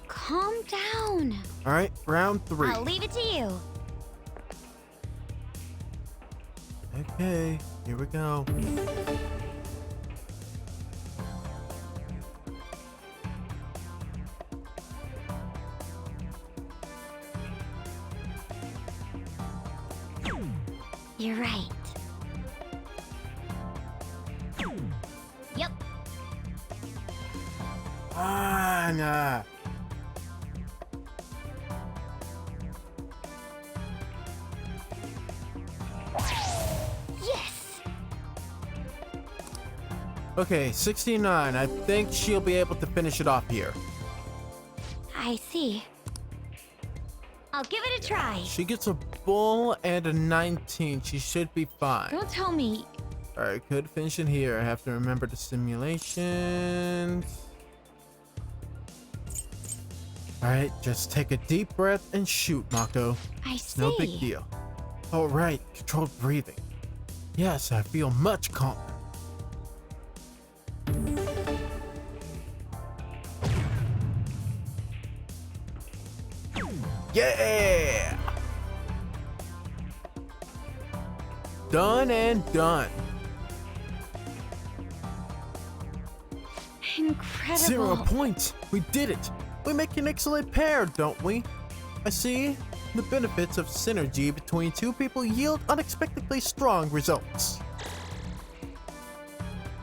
Calm down. Alright, round 3. I'll leave it to you. Okay, here we go. You're right. Yep. Ah, nah. Yes! Okay, 69. I think she'll be able to finish it off here. I see. I'll give it a try. She gets a bull and a 19. She should be fine. Don't tell me. Alright, could finish it here. I have to remember the simulations. Alright, just take a deep breath and shoot, Mako. I see. No big deal. Alright, controlled breathing. Yes, I feel much calmer. Yeah! Done and done. Incredible. 0 points. We did it. We make an excellent pair, don't we? I see. The benefits of synergy between two people yield unexpectedly strong results.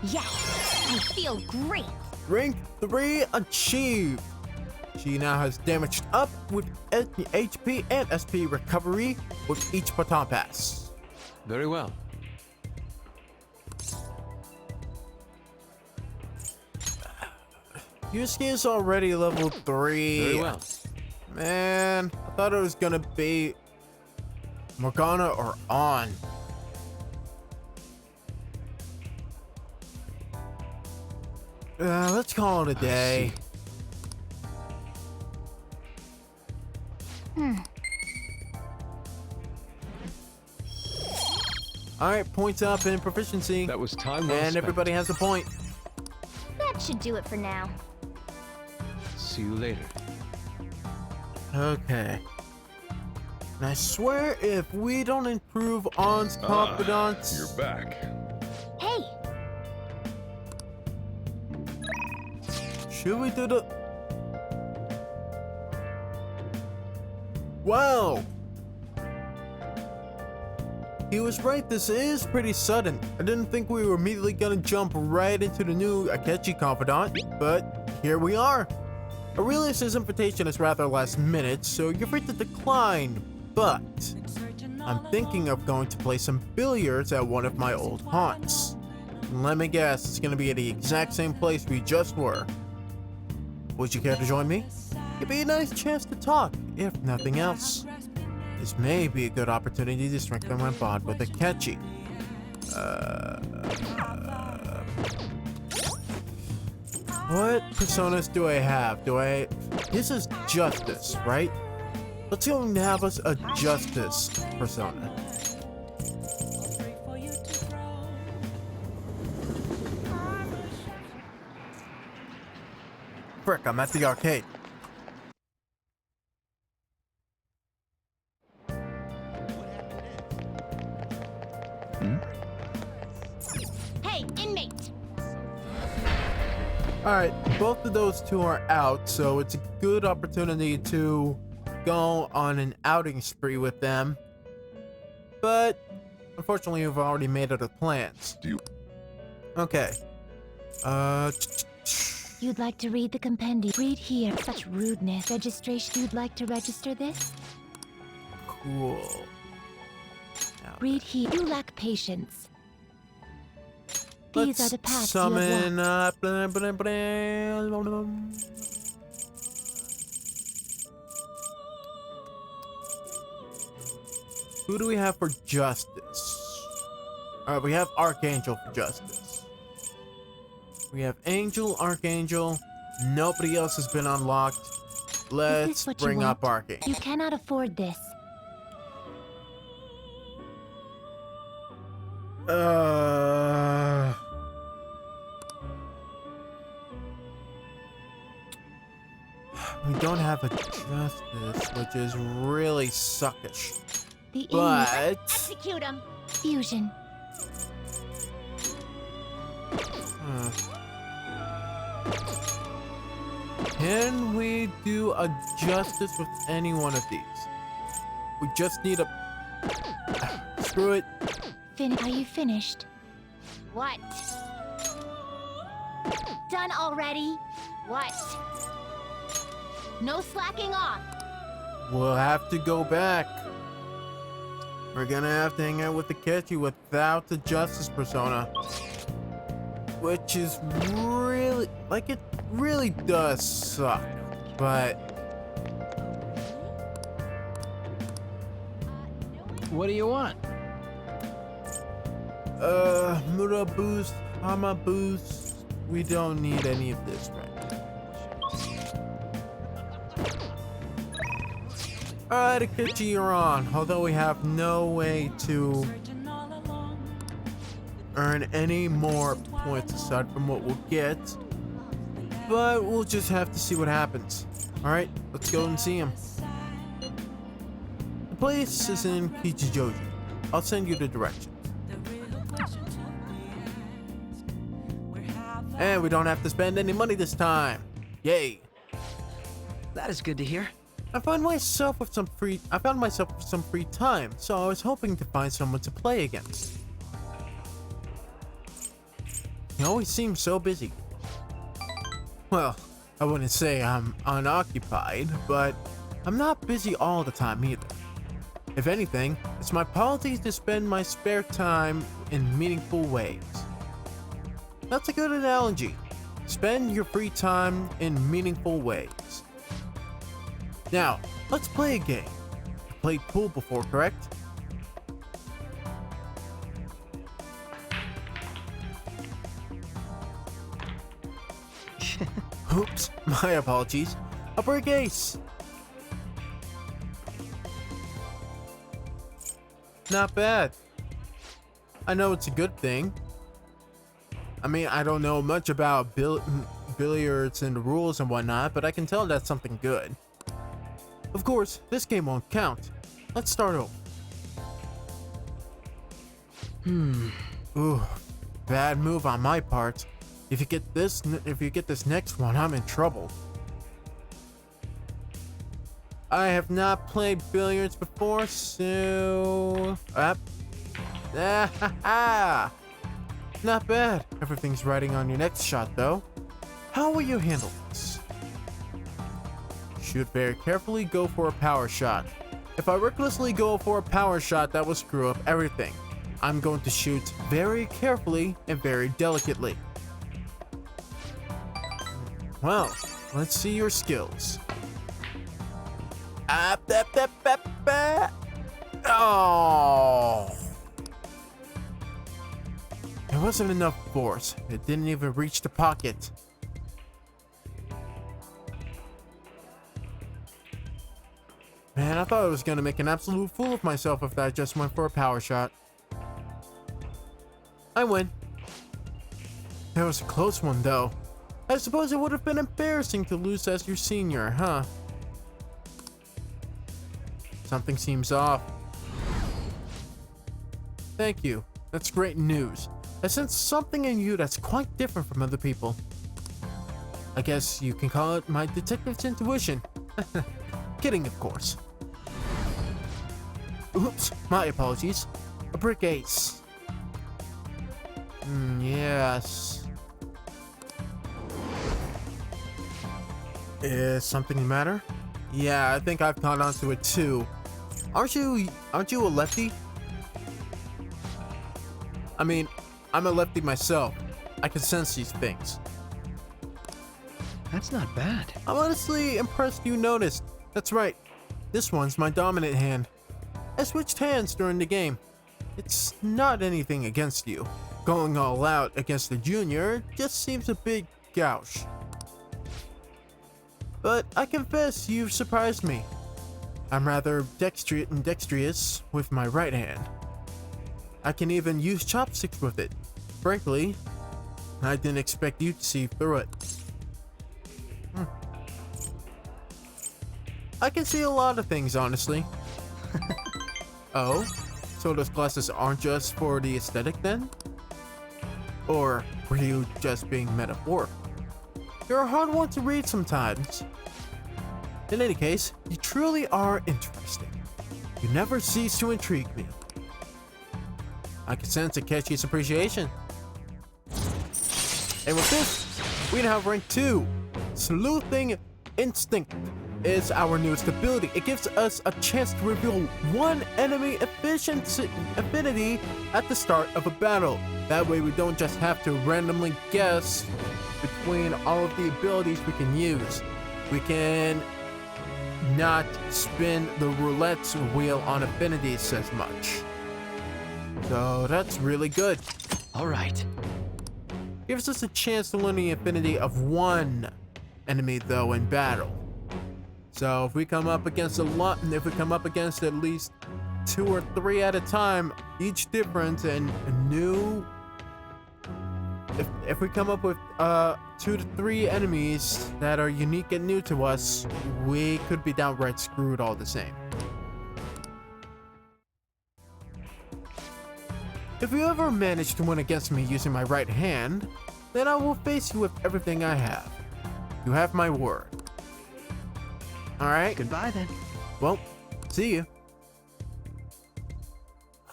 Yes, I feel great. Rank 3 achieved. She now has damaged up with HP and SP recovery with each baton pass. Very well. Yusuke is already level 3. Very well. Man, I thought it was gonna be Morgana or On. Let's call it a day. Alright, points up in proficiency. That was time well And spent. everybody has a point. That should do it for now. See you later. Okay. And I swear if we don't improve On's confidants... You're back. Hey, Should we do the... Wow! He was right, this is pretty sudden. I didn't think we were immediately gonna jump right into the new Akechi confidant, but here we are. I realize his invitation is rather last minute, so you're free to decline, but I'm thinking of going to play some billiards at one of my old haunts. Let me guess, it's gonna be at the exact same place we just were. Would you care to join me? It'd be a nice chance to talk, if nothing else. This may be a good opportunity to strengthen my bond with Akechi. What personas do I have? This is Justice, right? Let's go and have us a Justice persona. Frick, I'm at the arcade. Hey, inmate! Alright, both of those two are out, so it's a good opportunity to go on an outing spree with them. But, unfortunately, we've already made other plans. Okay. You'd like to read the compendium? Read here. Such rudeness. Registration. You'd like to register this? Cool. Now, Read here. You lack patience. These are the paths summon, you have who do we have for Justice? Alright, we have Archangel for Justice. We have Angel, Archangel. Nobody else has been unlocked. Let's what you bring up want? Archangel. You cannot afford this. We don't have a Justice, which is really suckish. The But Execute him! fusion. Can we do a Justice with any one of these? We just need a... Screw it. Are you finished? What? Done already? What? No slacking off! We'll have to go back. We're gonna have to hang out with Akechi without the Justice persona. Which is really... like, it really does suck. But... What do you want? Mura boost, Hama boost. We don't need any of this right now. Alright, Akechi, you're on. Although we have no way to earn any more points aside from what we'll get. But we'll just have to see what happens. Alright, let's go and see him. The place is in Kichijoji. I'll send you the directions. And we don't have to spend any money this time. Yay. That is good to hear. I found myself with some free time, so I was hoping to find someone to play against. He always seems so busy. Well, I wouldn't say I'm unoccupied, but I'm not busy all the time either. If anything, it's my policy to spend my spare time in meaningful ways. That's a good analogy. Spend your free time in meaningful ways. Now, let's play a game. You played pool before, correct? Oops, my apologies. I'll break ace. Not bad. I know it's a good thing. I mean, I don't know much about billiards and the rules and whatnot, but I can tell that's something good. Of course, this game won't count. Let's start over. Ooh, bad move on my part. If you get this next one, I'm in trouble. I have not played billiards before, so... Not bad. Everything's riding on your next shot, though. How will you handle this? Shoot very carefully, go for a power shot. If I recklessly go for a power shot, that will screw up everything. I'm going to shoot very carefully and very delicately. Well, let's see your skills. Oh! There wasn't enough force. It didn't even reach the pocket. Man, I thought I was gonna make an absolute fool of myself if I just went for a power shot. I win. That was a close one, though. I suppose it would have been embarrassing to lose as your senior, huh? Something seems off. Thank you. That's great news. I sense something in you that's quite different from other people. I guess you can call it my detective's intuition. Kidding, of course. Oops, my apologies. A brick ace. Yes. Is something the matter? Yeah, I think I've caught onto it too. Aren't you a lefty? I mean, I'm a lefty myself. I can sense these things. That's not bad. I'm honestly impressed you noticed. That's right. This one's my dominant hand. I switched hands during the game. It's not anything against you. Going all out against the junior just seems a bit gauche. But I confess you've surprised me. I'm rather dexterous with my right hand. I can even use chopsticks with it. Frankly, I didn't expect you to see through it. I can see a lot of things, honestly. Oh? So those glasses aren't just for the aesthetic then? Or were you just being metaphorical? You're a hard one to read sometimes. In any case, you truly are interesting. You never cease to intrigue me. I can sense a catchy's appreciation. And with this, we now have rank 2. Sleuthing Instinct is our newest ability. It gives us a chance to reveal one enemy affinity at the start of a battle. That way we don't just have to randomly guess between all of the abilities we can use. We can not spin the roulette wheel on affinities as much. So that's really good. All right. Gives us a chance to learn the affinity of one enemy though in battle. So if we come up against at least 2 or 3 at a time, each different and new. If we come up with 2 to 3 enemies that are unique and new to us, we could be downright screwed all the same. If you ever manage to win against me using my right hand, then I will face you with everything I have. You have my word. Alright? Goodbye then. Well, see you.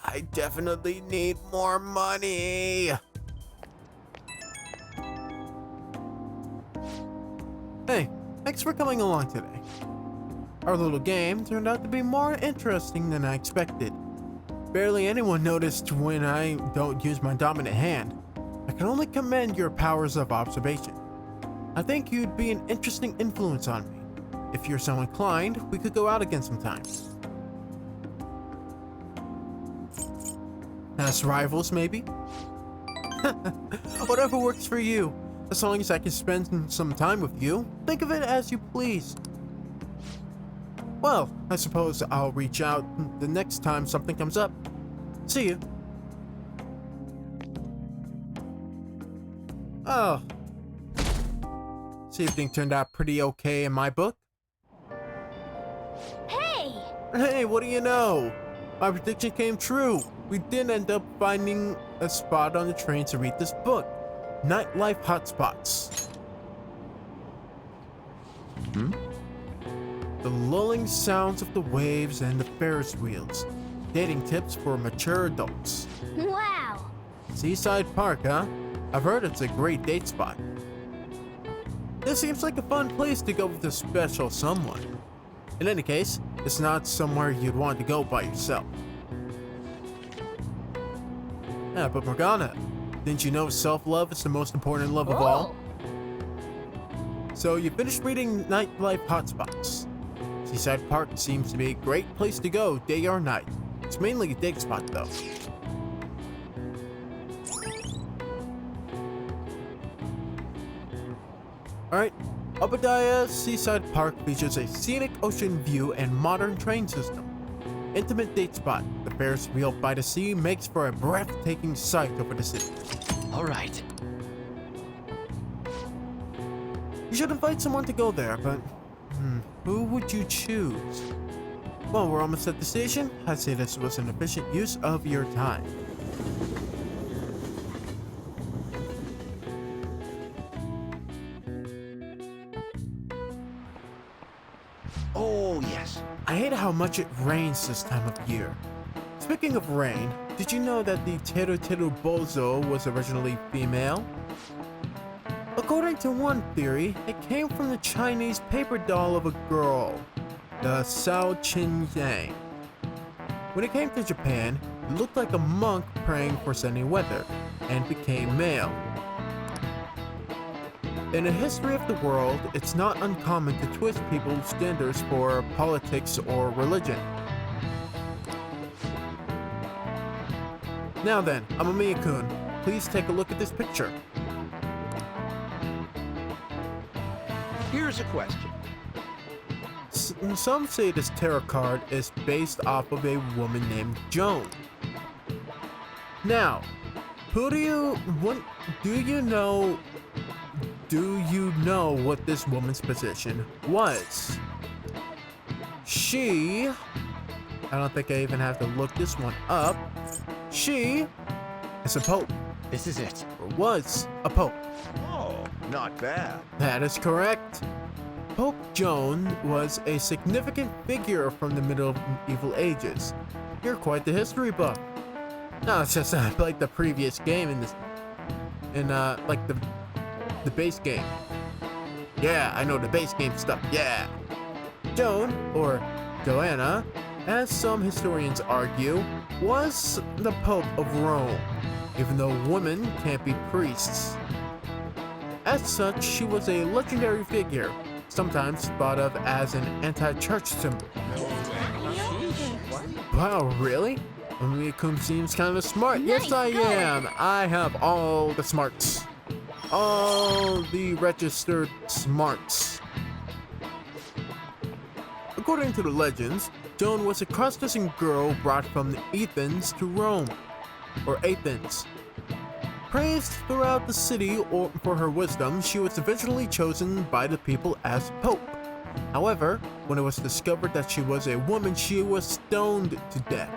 I definitely need more money. Hey, thanks for coming along today. Our little game turned out to be more interesting than I expected. Barely anyone noticed when I don't use my dominant hand. I can only commend your powers of observation. I think you'd be an interesting influence on me. If you're so inclined, we could go out again sometime. As rivals, maybe? Whatever works for you. As long as I can spend some time with you, think of it as you please. Well, I suppose I'll reach out the next time something comes up. See you. Oh. See if things turned out pretty okay in my book. Hey! Hey, what do you know? My prediction came true. We did end up finding a spot on the train to read this book. Nightlife Hotspots. The lulling sounds of the waves and the Ferris wheels. Dating tips for mature adults. Wow! Seaside Park, huh? I've heard it's a great date spot. This seems like a fun place to go with a special someone. In any case, it's not somewhere you'd want to go by yourself. Yeah, but Morgana, didn't you know self-love is the most important love of all? So you finished reading Nightlife Hotspots. Seaside Park seems to be a great place to go day or night. It's mainly a date spot though. Alright, Obadiah's Seaside Park features a scenic ocean view and modern train system. Intimate date spot, the Ferris wheel by the sea makes for a breathtaking sight over the city. All right. You should invite someone to go there, but who would you choose? Well, we're almost at the station. I'd say this was an efficient use of your time. Oh, yes. I hate how much it rains this time of year. Speaking of rain, did you know that the Teru Teru Bozo was originally female? According to one theory, it came from the Chinese paper doll of a girl, the Sao Chin Yang. When it came to Japan, it looked like a monk praying for sunny weather, and became male. In the history of the world, it's not uncommon to twist people's genders for politics or religion. Now then, Amamiya-kun, please take a look at this picture. Here's a question. Some say this tarot card is based off of a woman named Joan. Now, do you know what this woman's position was? She, I don't think I even have to look this one up. She is a pope. This is it. Or was a pope. Oh, not bad. That is correct. Pope Joan was a significant figure from the medieval ages. You're quite the history buff. No, it's just like the previous game like the base game. Yeah, I know the base game stuff, yeah. Joan, or Joanna, as some historians argue, was the Pope of Rome, even though women can't be priests. As such, she was a legendary figure, sometimes thought of as an anti-church symbol. Wow, really? Amamiya-kun seems kind of smart. Yes, I am. I have all the smarts. All the registered smarts. According to the legends, Joan was a cross-dressing girl brought from the Athens to Rome, or Athens. Praised throughout the city for her wisdom, she was eventually chosen by the people as Pope. However, when it was discovered that she was a woman, she was stoned to death.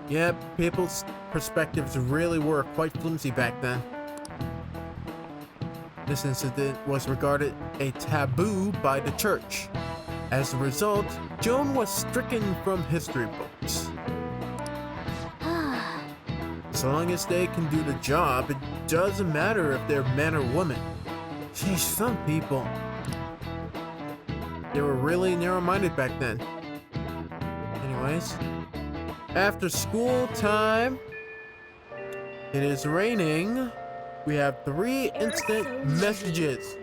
Yeah, people's perspectives really were quite flimsy back then. This incident was regarded a taboo by the church. As a result, Joan was stricken from history books. As long as they can do the job, it doesn't matter if they're men or women. Sheesh, some people. They were really narrow-minded back then. Anyways, after school time, it is raining. We have 3 instant messages.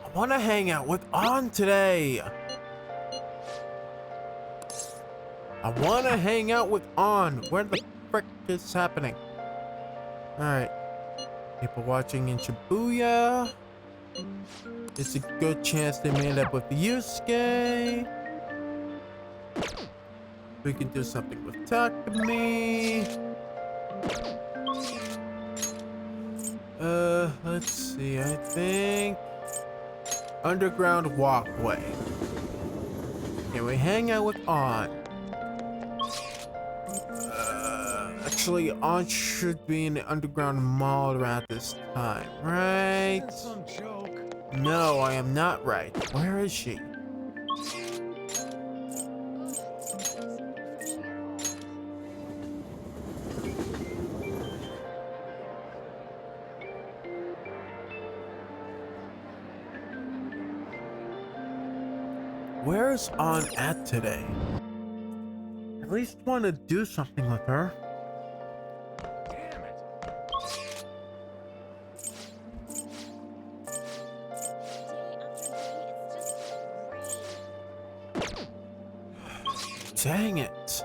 I want to hang out with On today. I want to hang out with On. Where the frick is this happening? Alright. People watching in Shibuya. It's a good chance they may end up with Yusuke. We can do something with Takumi. Let's see, I think underground walkway. Can we hang out with On? Actually, Aunt should be in the underground mall around this time, right? That's some joke. No, I am not right. Where is she? Where is Aunt at today? At least want to do something with her. Damn it. Dang it.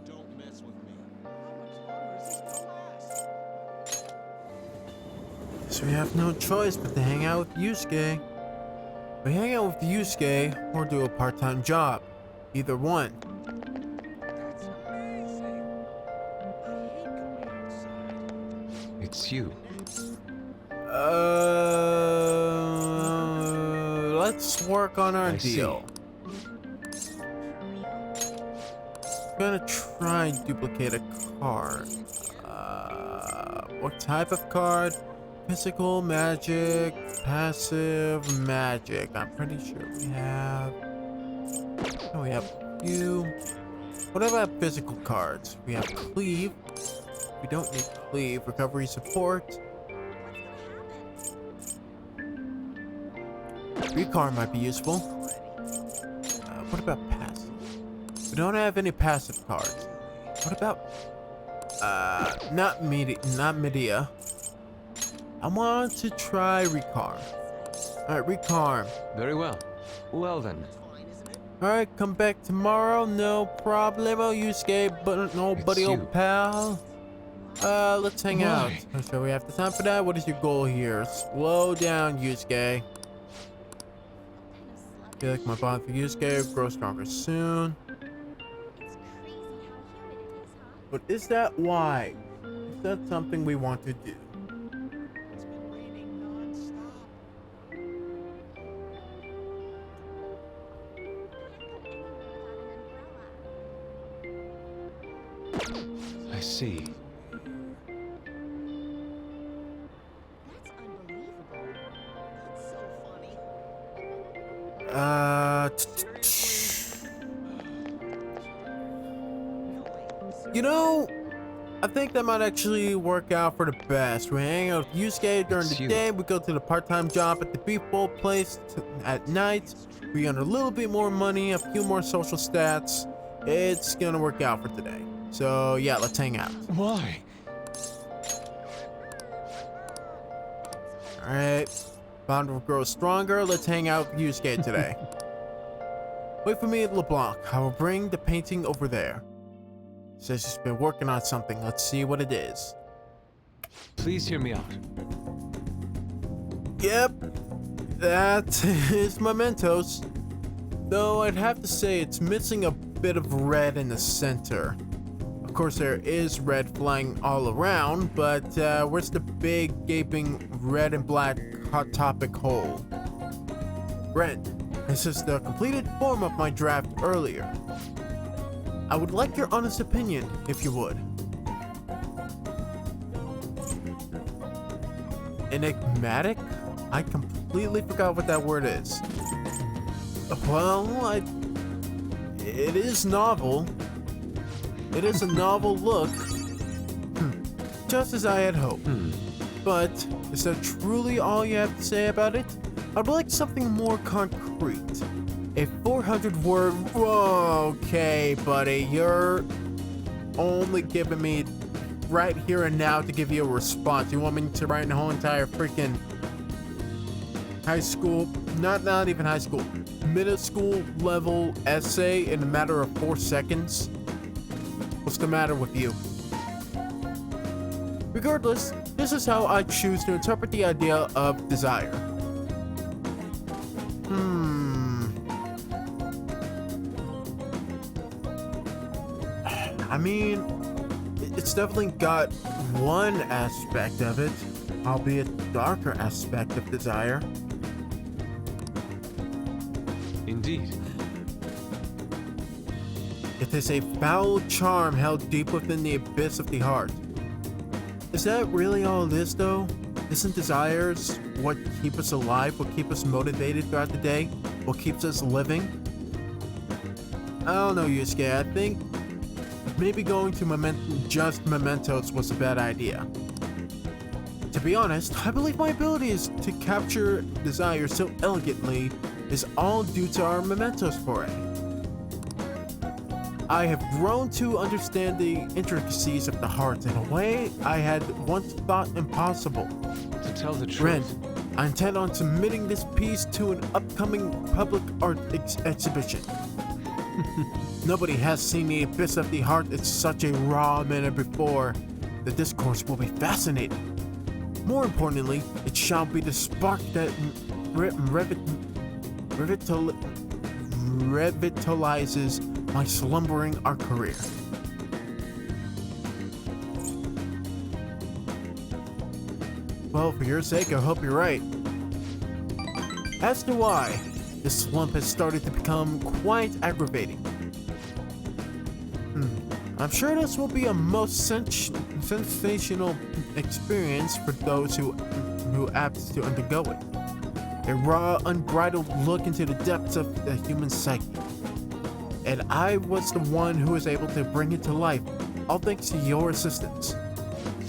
Don't mess with me. How much longer is this gonna last? So we have no choice but to hang out with Yusuke. We hang out with Yusuke or do a part-time job. Either one. That's amazing. I hate going outside. It's you. Let's work on our I see. deal. I'm gonna try and duplicate a card. What type of card? Physical, magic, passive, magic. I'm pretty sure we have. Oh, we have a few. What about physical cards? We have cleave. We don't need cleave. Recovery support. Recall might be useful. What about passive? We don't have any passive cards. What about not media. I want to try Recarm. Alright, Recarm. Very well. Well then. Alright, come back tomorrow, no problemo, Yusuke, but nobody, It's old you. pal. Let's hang out. Why? I'm sure we have the time for that. What is your goal here? Slow down, Yusuke. Feel like my bond for Yusuke will grow stronger soon. But is that why? Is that something we want to do? It's been raining non-stop. I see. That's unbelievable. That's so funny. You know, I think that might actually work out for the best. We hang out with Yusuke during It's the you. day. We go to the part-time job at the beef bowl place at night. We earn a little bit more money, a few more social stats. It's gonna work out for today. So yeah, let's hang out. Why? All right, bond will grow stronger. Let's hang out with Yusuke today. Wait for me at LeBlanc. I will bring the painting over there. Says she's been working on something. Let's see what it is. Please hear me out. Yep, that is Mementos. Though I'd have to say it's missing a bit of red in the center. Of course, there is red flying all around, but where's the big gaping red and black hot topic hole? Red. This is the completed form of my draft earlier. I would like your honest opinion, if you would. Enigmatic? I completely forgot what that word is. Well, it is novel. It is a novel look. Just as I had hoped. But is that truly all you have to say about it? I'd like something more concrete. A 400-word... Okay, buddy, you're only giving me right here and now to give you a response. You want me to write a whole entire freaking high school, not even high school, middle school level essay in a matter of 4 seconds? What's the matter with you? Regardless, this is how I choose to interpret the idea of desire. I mean, it's definitely got one aspect of it, albeit darker aspect of desire. Indeed. It is a foul charm held deep within the abyss of the heart. Is that really all it is, though? Isn't desires what keep us alive, what keep us motivated throughout the day, what keeps us living? I don't know, Yusuke. I think maybe going to just mementos was a bad idea. To be honest, I believe my abilities to capture desire so elegantly is all due to our mementos foray. I have grown to understand the intricacies of the heart in a way I had once thought impossible. To tell the Ren, truth, I intend on submitting this piece to an upcoming public art exhibition. Nobody has seen the abyss of the heart in such a raw manner before. The discourse will be fascinating. More importantly, it shall be the spark that revitalizes my slumbering art career. Well, for your sake, I hope you're right. As to why, this slump has started to become quite aggravating. I'm sure this will be a most sensational experience for those who apt to undergo it. A raw, unbridled look into the depths of the human psyche. And I was the one who was able to bring it to life, all thanks to your assistance.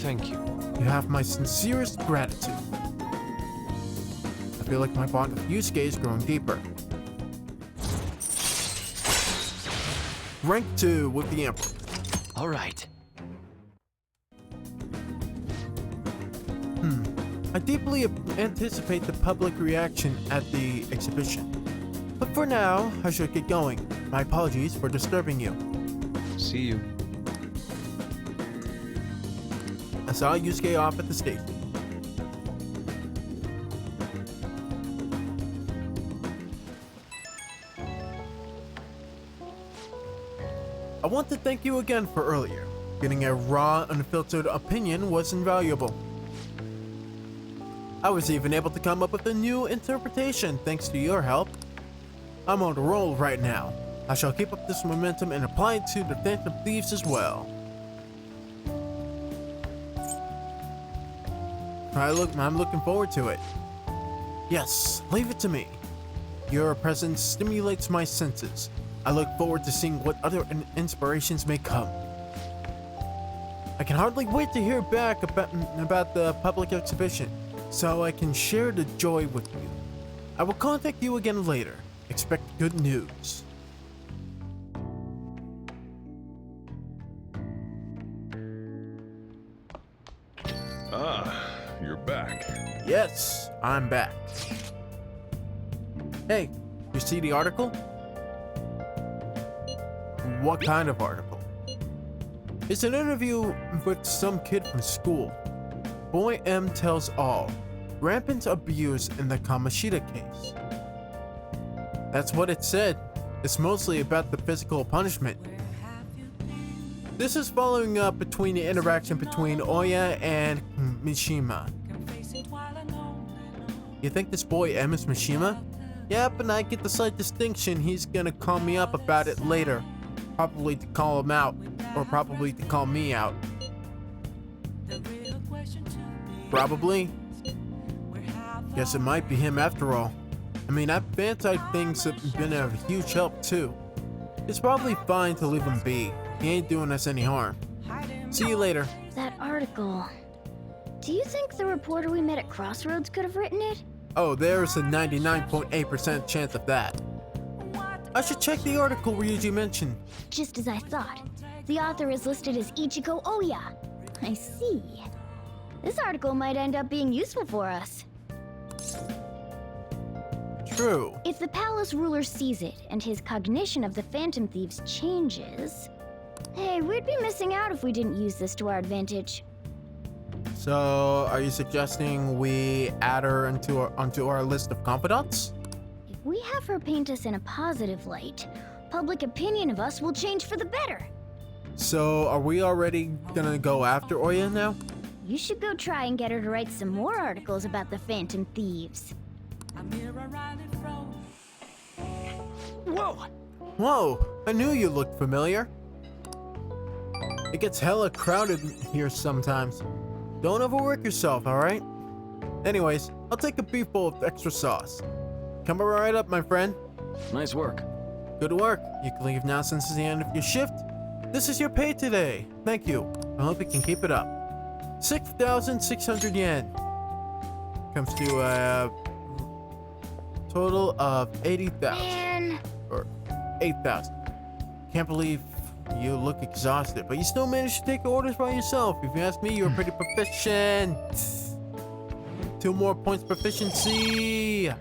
thank you. You have my sincerest gratitude. I feel like my bond with Yusuke is growing deeper. Rank 2 with the Emperor. All right. I deeply anticipate the public reaction at the exhibition. But for now, I should get going. My apologies for disturbing you. See you. I saw Yusuke off at the station. I want to thank you again for earlier. Getting a raw, unfiltered opinion was invaluable. I was even able to come up with a new interpretation thanks to your help. I'm on a roll right now. I shall keep up this momentum and apply it to the Phantom Thieves as well. I'm looking forward to it. Yes, leave it to me. Your presence stimulates my senses. I look forward to seeing what other inspirations may come. I can hardly wait to hear back about the public exhibition, so I can share the joy with you. I will contact you again later. Expect good news. Ah, you're back. Yes, I'm back. Hey, you see the article? What kind of article? It's an interview with some kid from school. Boy M tells all. Rampant abuse in the Kaneshiro case. That's what it said. It's mostly about the physical punishment. This is following up between the interaction between Oya and Mishima. You think this boy M is Mishima? Yep, and I get the slight distinction he's gonna call me up about it later. Probably to call him out, or probably to call me out. Probably. Guess it might be him after all. I mean, that fan-type things have been a huge help too. It's probably fine to leave him be. He ain't doing us any harm. See you later. That article. Do you think the reporter we met at Crossroads could have written it? Oh, there's a 99.8% chance of that. I should check the article Ryuji mentioned. Just as I thought. The author is listed as Ichiko Oya. I see. This article might end up being useful for us. True. If the palace ruler sees it and his cognition of the Phantom Thieves changes... Hey, we'd be missing out if we didn't use this to our advantage. So, are you suggesting we add her onto our list of confidants? If we have her paint us in a positive light, public opinion of us will change for the better. So, are we already gonna go after Oya now? You should go try and get her to write some more articles about the Phantom Thieves. Whoa! Whoa, I knew you looked familiar. It gets hella crowded here sometimes. Don't overwork yourself, alright? Anyways, I'll take a beef bowl with extra sauce. Come right up, my friend. Nice work. Good work. You can leave now since it's the end of your shift. This is your pay today. Thank you. I hope you can keep it up. 6,600 yen. Comes to a total of 80,000. Man. Or 8,000. Can't believe you look exhausted, but you still managed to take the orders by yourself. If you ask me, you're pretty proficient. 2 more points proficiency.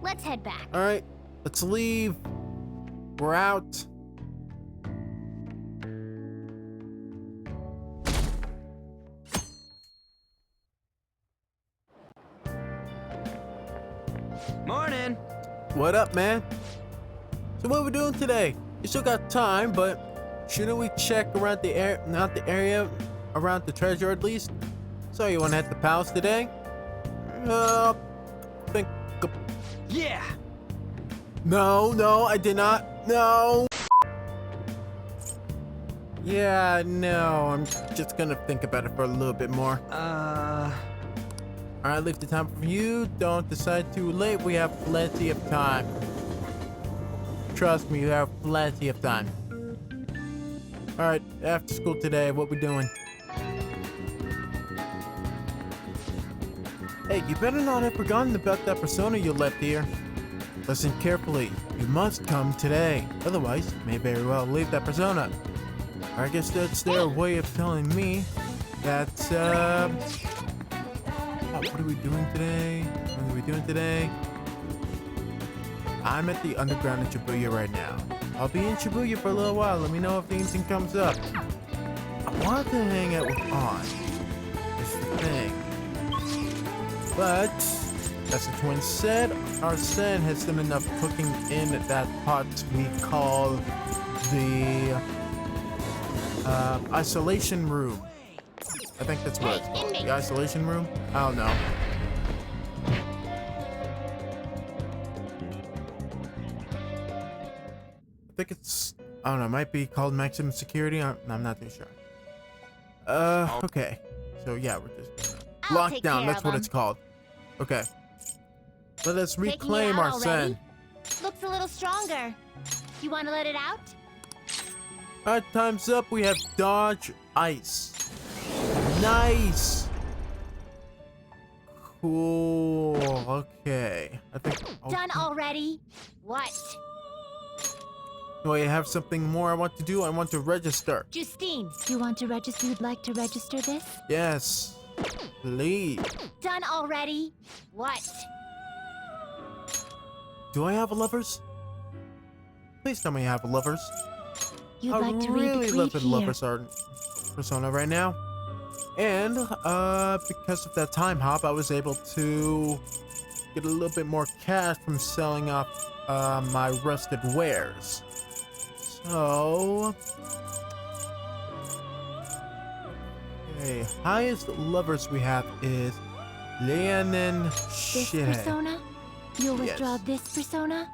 Let's head back. Alright, let's leave. We're out. Morning. What up, man? So what are we doing today? You still got time, but shouldn't we check around the area, around the treasure at least? So you wanna hit the palace today? Think. Yeah. No, I did not. No. Yeah, no, I'm just gonna think about it for a little bit more. Alright, leave the time for you. Don't decide too late. We have plenty of time. Trust me, you have plenty of time. Alright, after school today, what we doing? Hey, you better not have forgotten about that persona you left here. Listen carefully. You must come today. Otherwise, you may very well leave that persona. I guess that's their way of telling me that, what are we doing today? What are we doing today? I'm at the underground in Shibuya right now. I'll be in Shibuya for a little while. Let me know if anything comes up. I wanted to hang out with On. It's the thing. But, as the twins said, Arsene has done enough cooking in that pot we call the isolation room. I think that's what it's called. The isolation room? I don't know. I think it's, I don't know, it might be called maximum security. I'm not too sure. Okay. So yeah, we're just lockdown. That's what it's called. Okay. Let us reclaim Arsene. Looks a little stronger. You want to let it out? Alright, time's up. We have dodge ice. Nice. Cool. Okay. I think. Done already? What? Do I have something more I want to do? I want to register. Justine. You want to register? You'd like to register this? Yes. Please. Done already? What? Do I have a lovers? Please tell me I have a lovers. You'd I like to read really the love tweet the here. lovers art persona right now. And because of that time hop, I was able to get a little bit more cash from selling off my rusted wares. So, okay, highest lovers we have is Leonin This Shithead. persona? You'll withdraw Yes. this persona?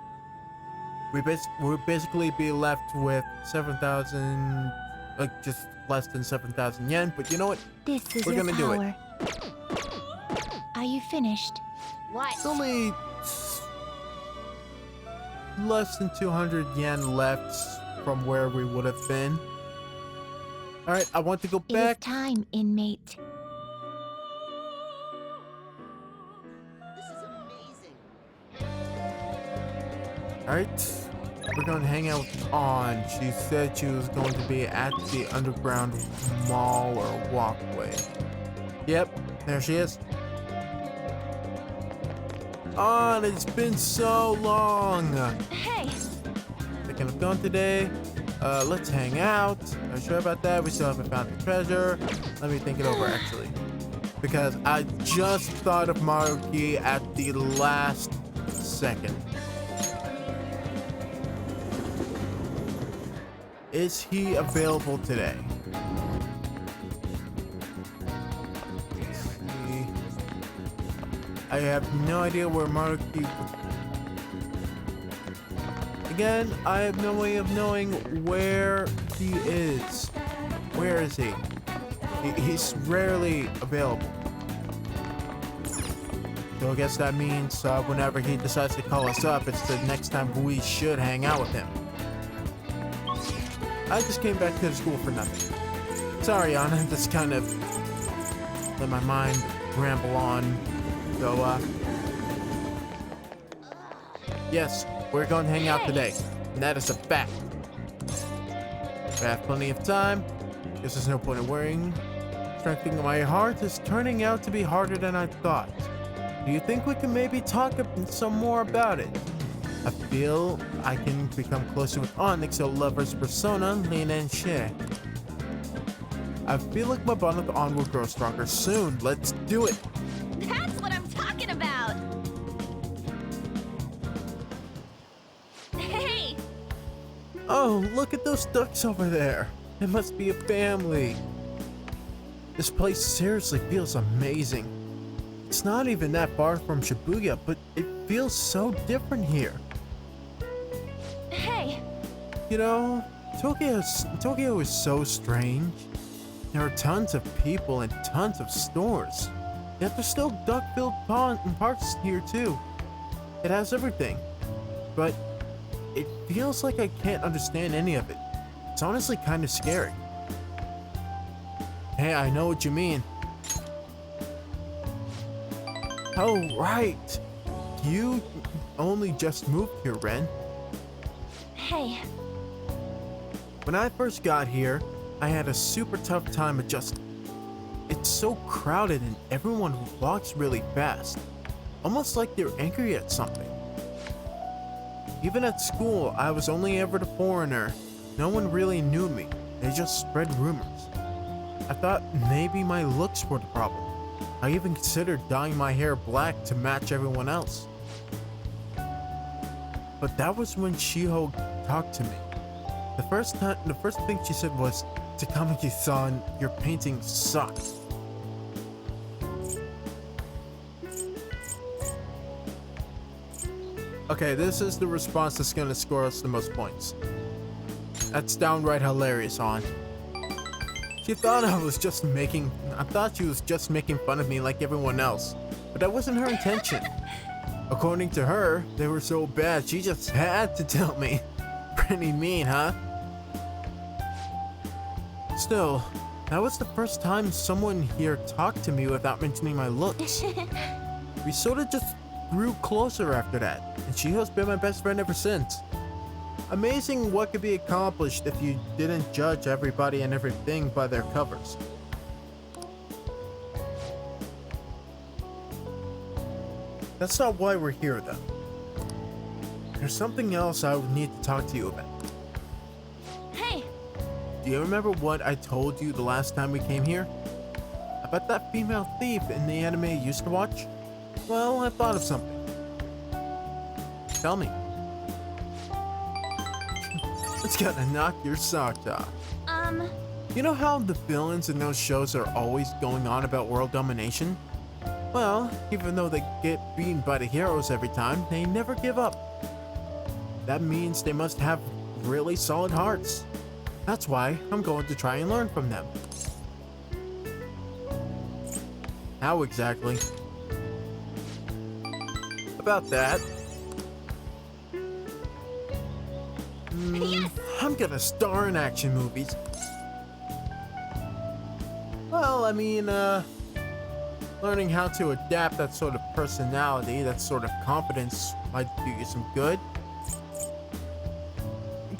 We'll basically be left with 7,000, like just less than 7,000 yen. But you know what? This is We're your gonna do it. power. Are you finished? What? It's only less than 200 yen left from where we would have been. All right, I want to go It is back. time, inmate. All right, we're going to hang out with On. She said she was going to be at the underground mall or walkway. Yep, there she is. On, it's been so long. Hey! Thinking of going today. Let's hang out. Not sure about that. We still haven't found the treasure. Let me think it over actually. Because I just thought of Maruki at the last second. Is he available today? Let's see. I have no idea where Maruki. Again, I have no way of knowing where he is. Where is he? He's rarely available. So I guess that means whenever he decides to call us up, it's the next time we should hang out with him. I just came back to the school for nothing. Sorry, Anna, just kind of let my mind ramble on. So, yes, we're going to hang out today, and that is a fact. I have plenty of time. Guess there's no point in worrying. Strengthening my heart is turning out to be harder than I thought. Do you think we can maybe talk some more about it? I feel I can become closer with Onyx, so lover's persona, Lena and Shay. I feel like my bond with On will grow stronger soon. Let's do it. That's what I'm talking about! Hey! Oh, look at those ducks over there. It must be a family. This place seriously feels amazing. It's not even that far from Shibuya, but it feels so different here. Hey! You know, Tokyo is so strange. There are tons of people and tons of stores. Yet there's still duck-filled parks here too. It has everything. But it feels like I can't understand any of it. It's honestly kind of scary. Hey, I know what you mean. Oh, right. You only just moved here, Ren. Hey. When I first got here, I had a super tough time adjusting. It's so crowded and everyone walks really fast. Almost like they're angry at something. Even at school, I was only ever the foreigner. No one really knew me. They just spread rumors. I thought maybe my looks were the problem. I even considered dyeing my hair black to match everyone else. But that was when Shiho talked to me. The first thing she said was, "Takamaki-san, your painting sucks." Okay, this is the response that's gonna score us the most points. That's downright hilarious, On. She thought I thought she was just making fun of me like everyone else, but that wasn't her intention. According to her, they were so bad she just had to tell me. Pretty mean, huh? Still, that was the first time someone here talked to me without mentioning my looks. We sort of just grew closer after that, and she has been my best friend ever since. Amazing what could be accomplished if you didn't judge everybody and everything by their covers. That's not why we're here, though. There's something else I would need to talk to you about. Hey! Do you remember what I told you the last time we came here? About that female thief in the anime you used to watch? Well, I thought of something. Tell me. It's gonna knock your socks off. You know how the villains in those shows are always going on about world domination? Well, even though they get beaten by the heroes every time, they never give up. That means they must have really solid hearts. That's why I'm going to try and learn from them. How exactly? About that. Yes! I'm gonna star in action movies. Well, I mean, learning how to adapt that sort of personality, that sort of confidence might do you some good.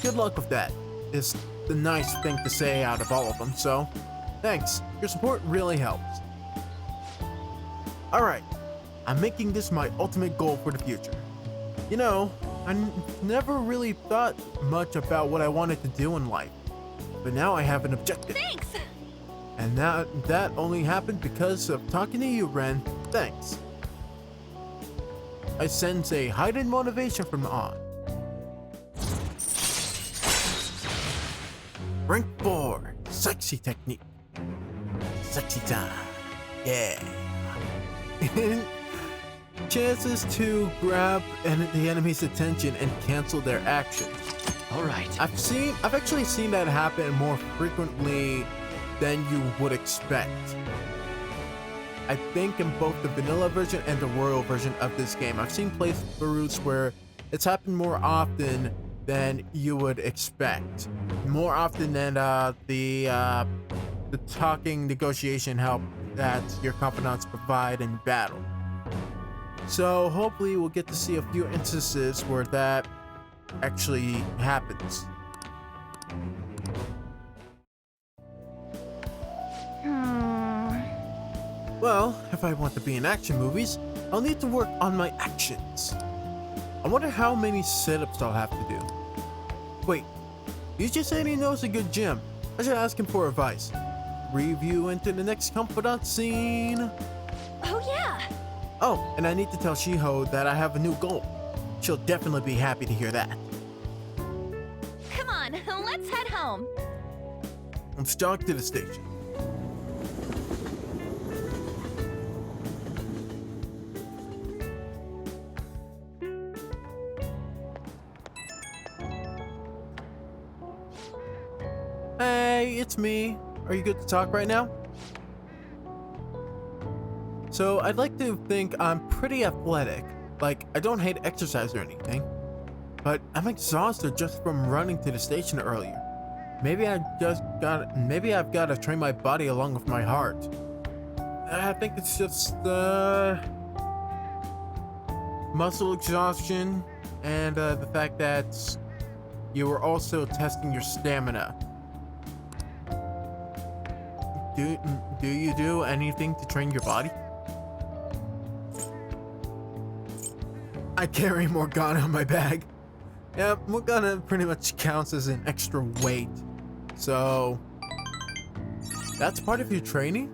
Good luck with that, is the nice thing to say out of all of them, so thanks. Your support really helps. Alright, I'm making this my ultimate goal for the future. You know, I never really thought much about what I wanted to do in life, but now I have an objective. Thanks! And that only happened because of talking to you, Ren. Thanks. I sense a hidden motivation from On. Rank 4, sexy technique. Sexy time. Yeah. chances to grab the enemy's attention and cancel their actions. All right. I've actually seen that happen more frequently than you would expect. I think in both the vanilla version and the royal version of this game, I've seen playthroughs where it's happened more often than you would expect. More often than the talking negotiation help that your confidants provide in battle. So hopefully we'll get to see a few instances where that actually happens. Well, if I want to be in action movies, I'll need to work on my actions. I wonder how many sit-ups I'll have to do. Wait, you just said he knows a good gym. I should ask him for advice. Review into the next confidant scene. Oh, yeah! Oh, and I need to tell Shiho that I have a new goal. She'll definitely be happy to hear that. Come on, let's head home. Let's jog to the station. Hey, it's me. Are you good to talk right now? So, I'd like to think I'm pretty athletic. Like, I don't hate exercise or anything. But I'm exhausted just from running to the station earlier. Maybe I've got to train my body along with my heart. I think it's just muscle exhaustion and the fact that you were also testing your stamina. Do you do anything to train your body? I carry Morgana on my bag. Yeah, Morgana pretty much counts as an extra weight. So, that's part of your training?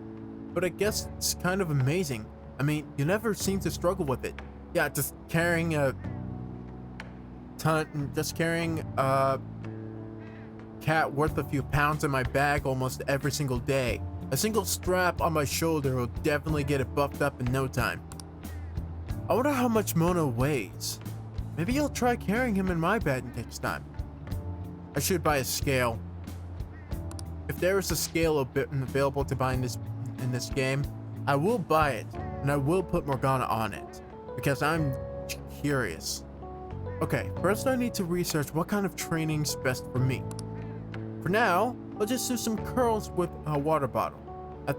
But I guess it's kind of amazing. I mean, you never seem to struggle with it. Yeah, just carrying a cat worth a few pounds in my bag almost every single day. A single strap on my shoulder will definitely get it buffed up in no time. I wonder how much Mona weighs. Maybe I'll try carrying him in my bed next time. I should buy a scale. If there is a scale available to buy in this game, I will buy it, and I will put Morgana on it, because I'm curious. Okay, first I need to research what kind of training's best for me. For now, I'll just do some curls with a water bottle. I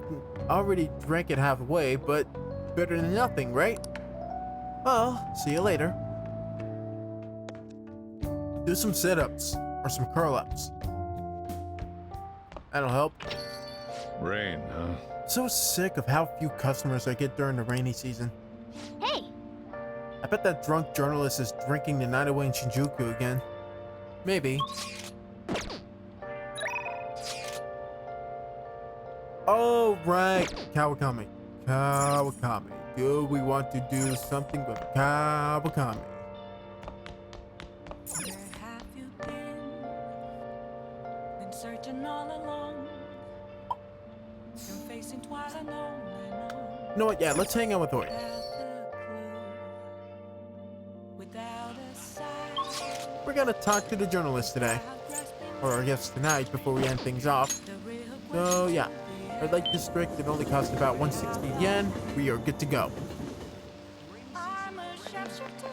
already drank it halfway, but better than nothing, right? Well, see you later. Do some sit-ups, or some curl-ups. That'll help. Rain, huh? So sick of how few customers I get during the rainy season. Hey, I bet that drunk journalist is drinking the night away in Shinjuku again. Maybe. Oh, right. Kawakami. Do we want to do something with Kawakami? Where have you been searching all along? Been facing twice alone and on. You know what? Yeah, let's hang out with Ori. Without a sign. We're gonna talk to the journalist today. Or I guess tonight before we end things off. So yeah. Our Lake District, it only costs about 160 yen. We are good to go. I'm a shapeshifter.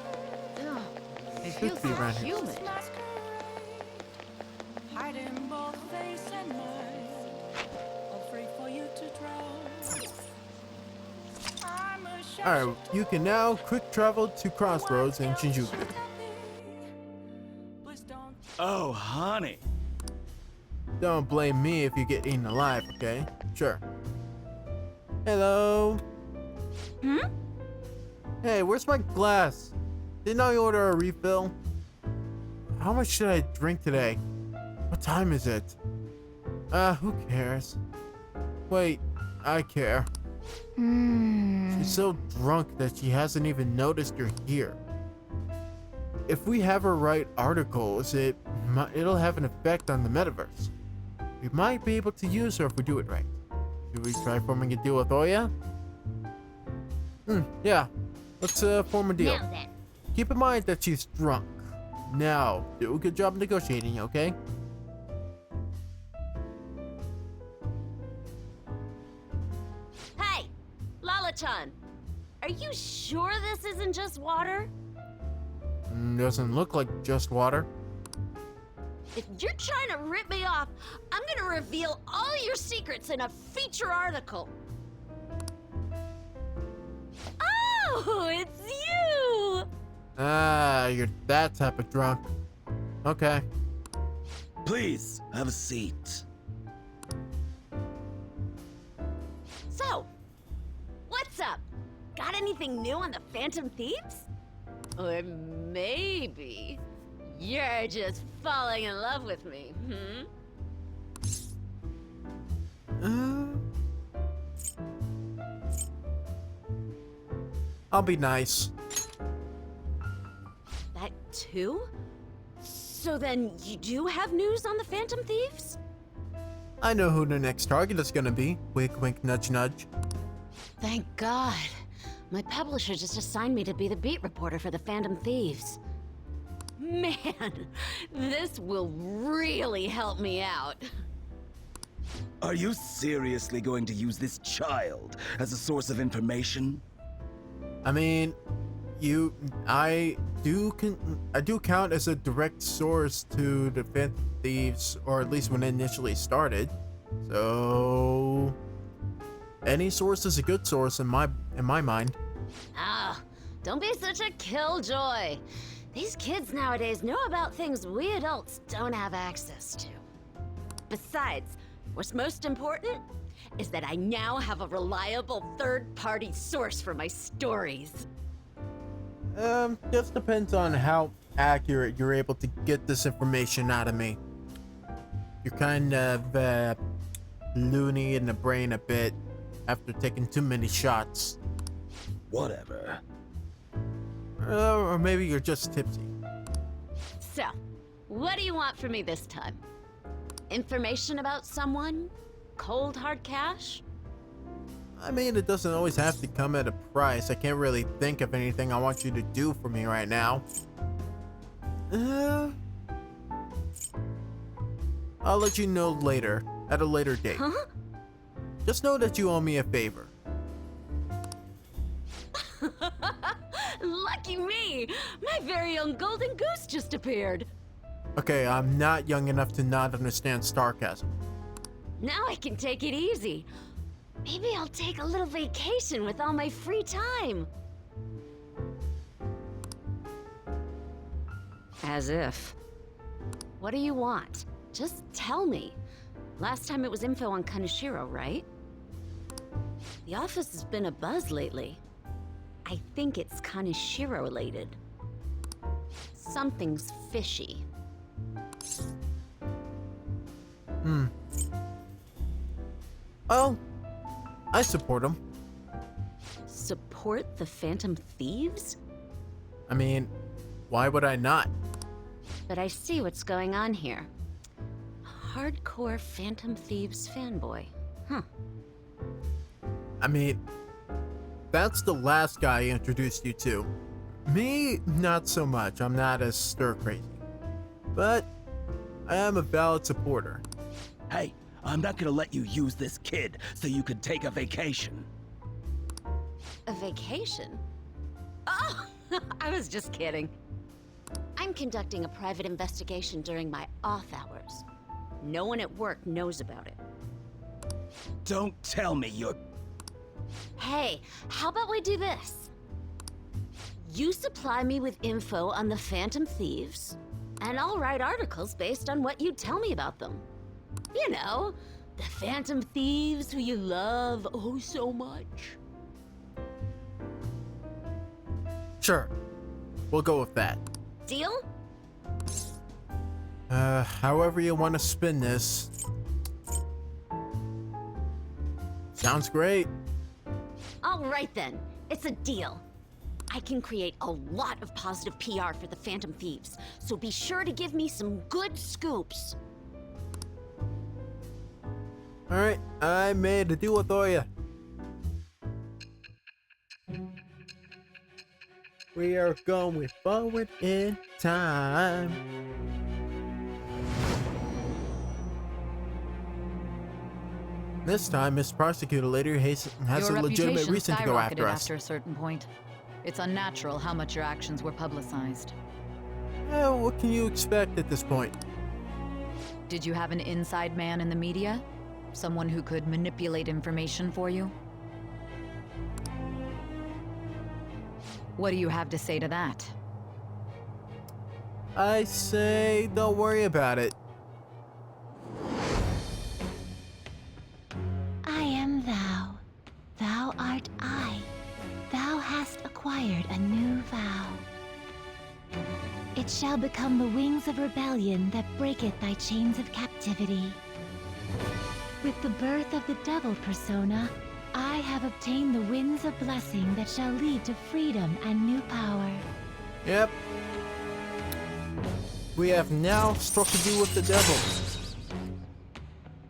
it Should feels be so around here. humid. Hiding both face and mind. Afraid for you to drown. I'm a shapeshifter. Alright, you can now quick travel to Crossroads in Shinjuku. Please don't. Oh, honey. Don't blame me if you get eaten alive, okay? Sure. Hello? Hmm? Hey, where's my glass? Didn't I order a refill? How much should I drink today? What time is it? Who cares? Wait, I care. She's so drunk that she hasn't even noticed you're here. If we have her write articles, it'll have an effect on the metaverse. We might be able to use her if we do it right. Should we try forming a deal with Oya? Yeah. Let's form a deal. Now then. Keep in mind that she's drunk. Now, do a good job negotiating, okay? Hey, Lala-chan, are you sure this isn't just water? Doesn't look like just water. If you're trying to rip me off, I'm gonna reveal all your secrets in a feature article. Oh, it's you! Ah, you're that type of drunk. Okay. Please, have a seat. So, what's up? Got anything new on the Phantom Thieves? Or maybe you're just falling in love with me, I'll be nice. That too? So then you do have news on the Phantom Thieves? I know who the next target is gonna be. Wink, wink, nudge, nudge. Thank God. My publisher just assigned me to be the beat reporter for the Phantom Thieves. Man, this will really help me out. Are you seriously going to use this child as a source of information? I mean, I do count as a direct source to the Phantom Thieves, or at least when it initially started. So, any source is a good source in my mind. Ah, don't be such a killjoy. These kids nowadays know about things we adults don't have access to. Besides, what's most important is that I now have a reliable third-party source for my stories. Just depends on how accurate you're able to get this information out of me. You're kind of loony in the brain a bit after taking too many shots. Whatever. Or maybe you're just tipsy. So, what do you want from me this time? Information about someone? Cold hard cash? I mean, it doesn't always have to come at a price. I can't really think of anything I want you to do for me right now. I'll let you know later, at a later date. Huh? Just know that you owe me a favor. Lucky me! My very own golden goose just appeared. Okay, I'm not young enough to not understand sarcasm. Now I can take it easy. Maybe I'll take a little vacation with all my free time. As if. What do you want? Just tell me. Last time it was info on Kaneshiro, right? The office has been a buzz lately. I think it's Kaneshiro related. Something's fishy. Well, I support him. Support the Phantom Thieves? I mean, why would I not? But I see what's going on here. Hardcore Phantom Thieves fanboy. Huh. I mean, that's the last guy I introduced you to. Me, not so much. I'm not as stir crazy. But I am a valid supporter. Hey, I'm not gonna let you use this kid so you could take a vacation. A vacation? Oh, I was just kidding. I'm conducting a private investigation during my off hours. No one at work knows about it. Don't tell me you're... Hey, how about we do this? You supply me with info on the Phantom Thieves, and I'll write articles based on what you tell me about them. You know, the Phantom Thieves who you love oh so much. Sure, we'll go with that. Deal? However you want to spin this. Sounds great. All right then, it's a deal. I can create a lot of positive PR for the Phantom Thieves, so be sure to give me some good scoops. Alright, I made a deal with Oya. We are going forward in time. This time, Miss Prosecutor Lady has a legitimate reason to go after us. After a certain point. It's unnatural how much your actions were publicized. Well, what can you expect at this point? Did you have an inside man in the media? Someone who could manipulate information for you? What do you have to say to that? I say, don't worry about it. I am thou. Thou art I. Thou hast acquired a new vow. It shall become the wings of rebellion that breaketh thy chains of captivity. With the birth of the devil persona, I have obtained the winds of blessing that shall lead to freedom and new power. Yep. We have now struck a deal with the devil.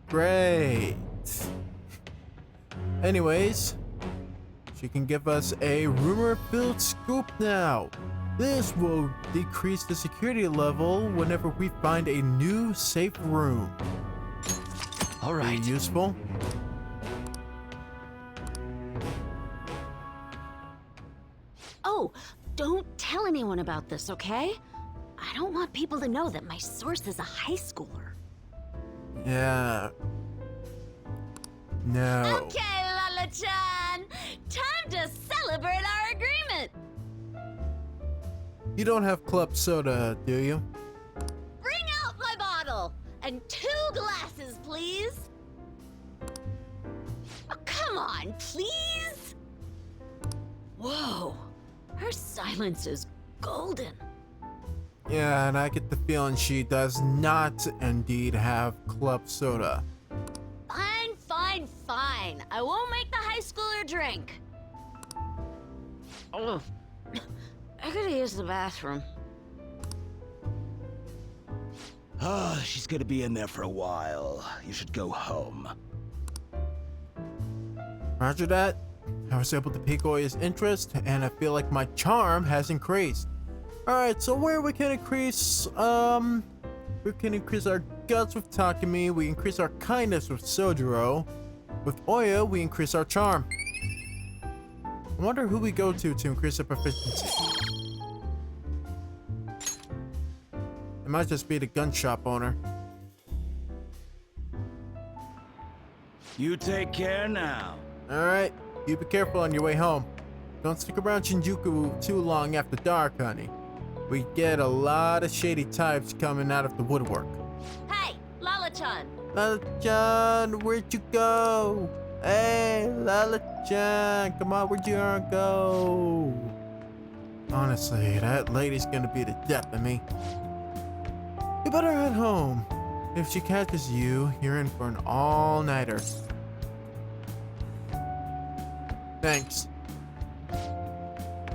Great. Anyways, she can give us a rumor-filled scoop now. This will decrease the security level whenever we find a new safe room. All right. Be useful. Oh, don't tell anyone about this, okay? I don't want people to know that my source is a high schooler. Yeah. No. Okay, Lala-chan! Time to celebrate our agreement! You don't have club soda, do you? Bring out my bottle! And 2 glasses, please! Oh, come on, please! Whoa, her silence is golden. Yeah, and I get the feeling she does not indeed have club soda. Fine, fine, fine. I won't make the high schooler drink. Oh, I gotta use the bathroom. Ah, she's gonna be in there for a while. You should go home. Roger that. I was able to pique Oya's interest, and I feel like my charm has increased. Alright, so where we can increase, we can increase our guts with Takumi, we increase our kindness with Sojiro. With Oya, we increase our charm. I wonder who we go to increase our proficiency. It might just be the gun shop owner. You take care now. Alright, you be careful on your way home. Don't stick around Shinjuku too long after dark, honey. We get a lot of shady types coming out of the woodwork. Hey, Lala-chan! Lala-chan, where'd you go? Hey, Lala-chan, come on, where'd you go? Honestly, that lady's gonna be the death of me. You better head home. If she catches you, you're in for an all-nighter. Thanks.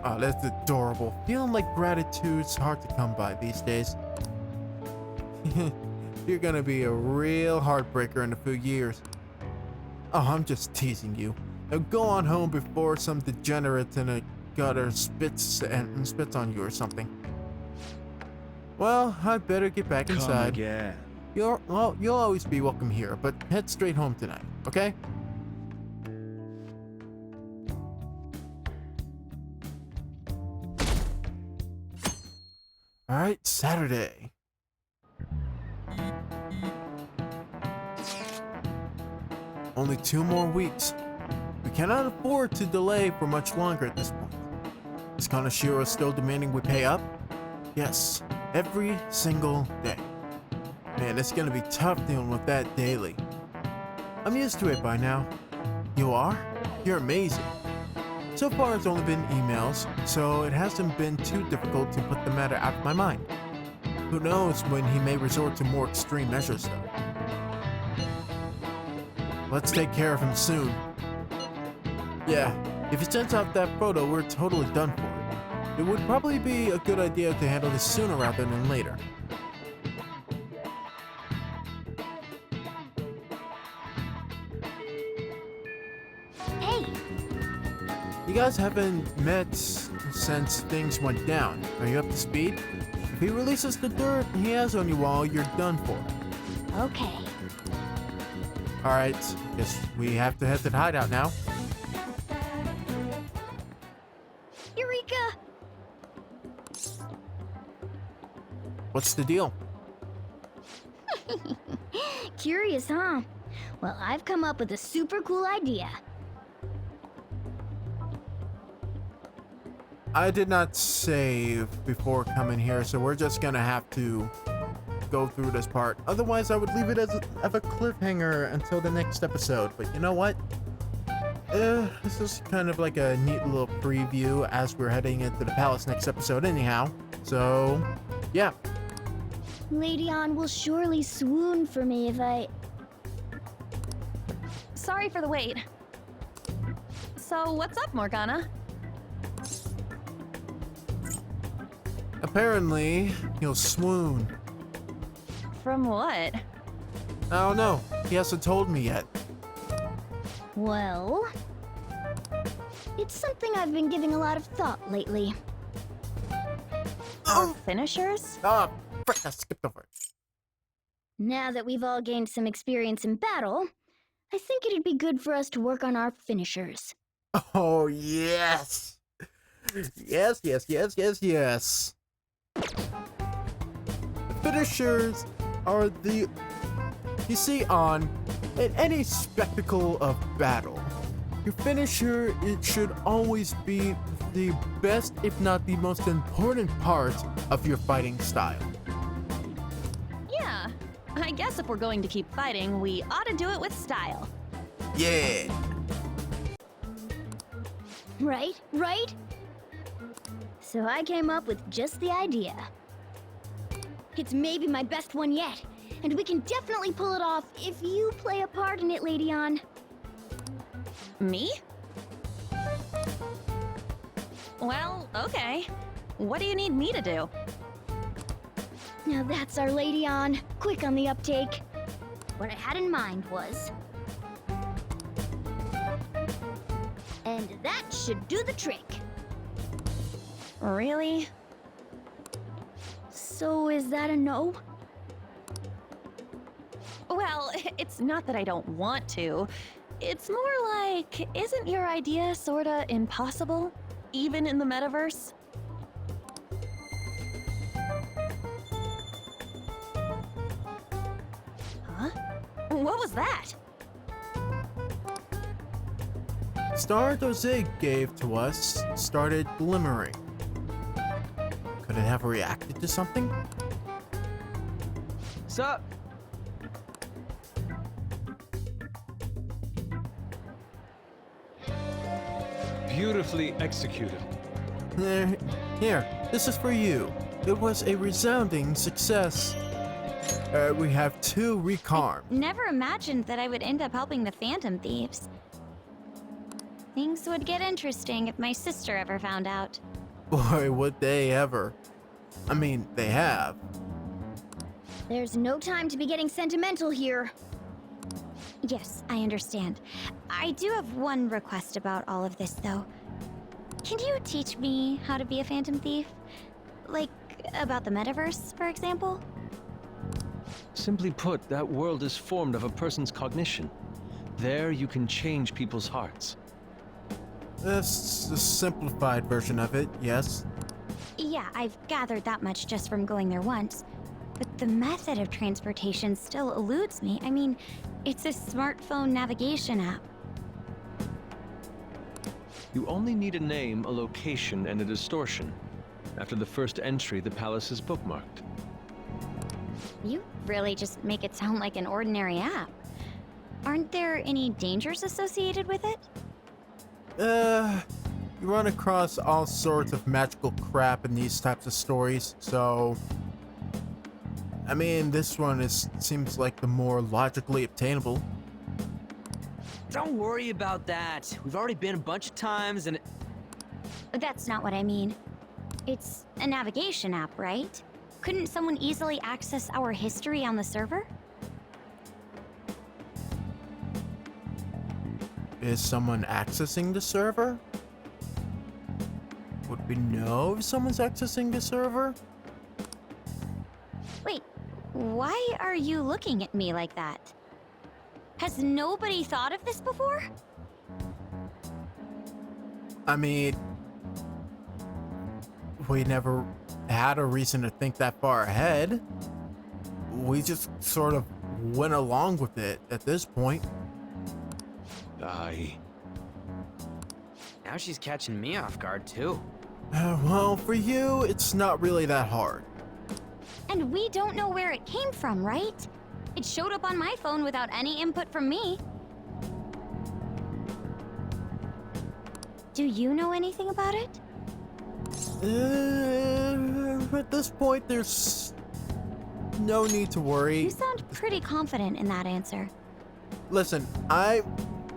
Oh, that's adorable. Feeling like gratitude's hard to come by these days. You're gonna be a real heartbreaker in a few years. Oh, I'm just teasing you. Now go on home before some degenerate in a gutter spits on you or something. Well, I'd better get back inside. Come again. You'll always be welcome here, but head straight home tonight, okay? Alright, Saturday. Only 2 more weeks. We cannot afford to delay for much longer at this point. Is Kaneshiro still demanding we pay up? Yes, every single day. Man, it's gonna be tough dealing with that daily. I'm used to it by now. You are? You're amazing. So far it's only been emails, so it hasn't been too difficult to put the matter out of my mind. Who knows when he may resort to more extreme measures though. Let's take care of him soon. Yeah, if he sends out that photo, we're totally done for. It would probably be a good idea to handle this sooner rather than later. Hey! You guys haven't met since things went down. Are you up to speed? If he releases the dirt he has on you all, you're done for. Okay. Alright, guess we have to head to the hideout now. Eureka! What's the deal? Curious, huh? Well, I've come up with a super cool idea. I did not save before coming here, so we're just gonna have to go through this part. Otherwise, I would leave it as a cliffhanger until the next episode. But you know what? This is kind of like a neat little preview as we're heading into the palace next episode anyhow. So, yeah. Lady Ann will surely swoon for me if I... Sorry for the wait. So, what's up, Morgana? Apparently, he'll swoon. From what? I don't know. He hasn't told me yet. Well... it's something I've been giving a lot of thought lately. Our finishers? Oh, frick, I skipped over it. Now that we've all gained some experience in battle, I think it'd be good for us to work on our finishers. Oh, yes! Yes, yes, yes, yes, yes. The finishers are the... You see, in any spectacle of battle, your finisher, it should always be the best, if not the most important part of your fighting style. Yeah. I guess if we're going to keep fighting, we ought to do it with style. Yeah! Right, right? So I came up with just the idea. It's maybe my best one yet, and we can definitely pull it off if you play a part in it, Lady Ann. Me? Well, okay. What do you need me to do? Now that's our Lady Ann, quick on the uptake. What I had in mind was... and that should do the trick. Really? So is that a no? Well, it's not that I don't want to. It's more like, isn't your idea sorta impossible? Even in the metaverse? Huh? What was that? Star Jose gave to us started glimmering. Could it have reacted to something? Sup? Beautifully executed. Here, this is for you. It was a resounding success. We have 2 recarm. Never imagined that I would end up helping the Phantom Thieves. Things would get interesting if my sister ever found out. Boy, would they ever. I mean, they have. There's no time to be getting sentimental here. Yes, I understand. I do have one request about all of this, though. Can you teach me how to be a Phantom Thief? Like, about the metaverse, for example? Simply put, that world is formed of a person's cognition. There you can change people's hearts. That's a simplified version of it, yes. Yeah, I've gathered that much just from going there once. But the method of transportation still eludes me. I mean, it's a smartphone navigation app. You only need a name, a location, and a distortion. After the first entry, the palace is bookmarked. You really just make it sound like an ordinary app. Aren't there any dangers associated with it? You run across all sorts of magical crap in these types of stories, so... I mean, this one seems like the more logically obtainable. Don't worry about that. We've already been a bunch of times and... That's not what I mean. It's a navigation app, right? Couldn't someone easily access our history on the server? Is someone accessing the server? we know if someone's accessing the server? Wait, why are you looking at me like that? Has nobody thought of this before? I mean, we never had a reason to think that far ahead. We just sort of went along with it at this point. Now she's catching me off guard, too. Well, for you, it's not really that hard. And we don't know where it came from, right? It showed up on my phone without any input from me. Do you know anything about it? At this point, there's no need to worry. You sound pretty confident in that answer. Listen, I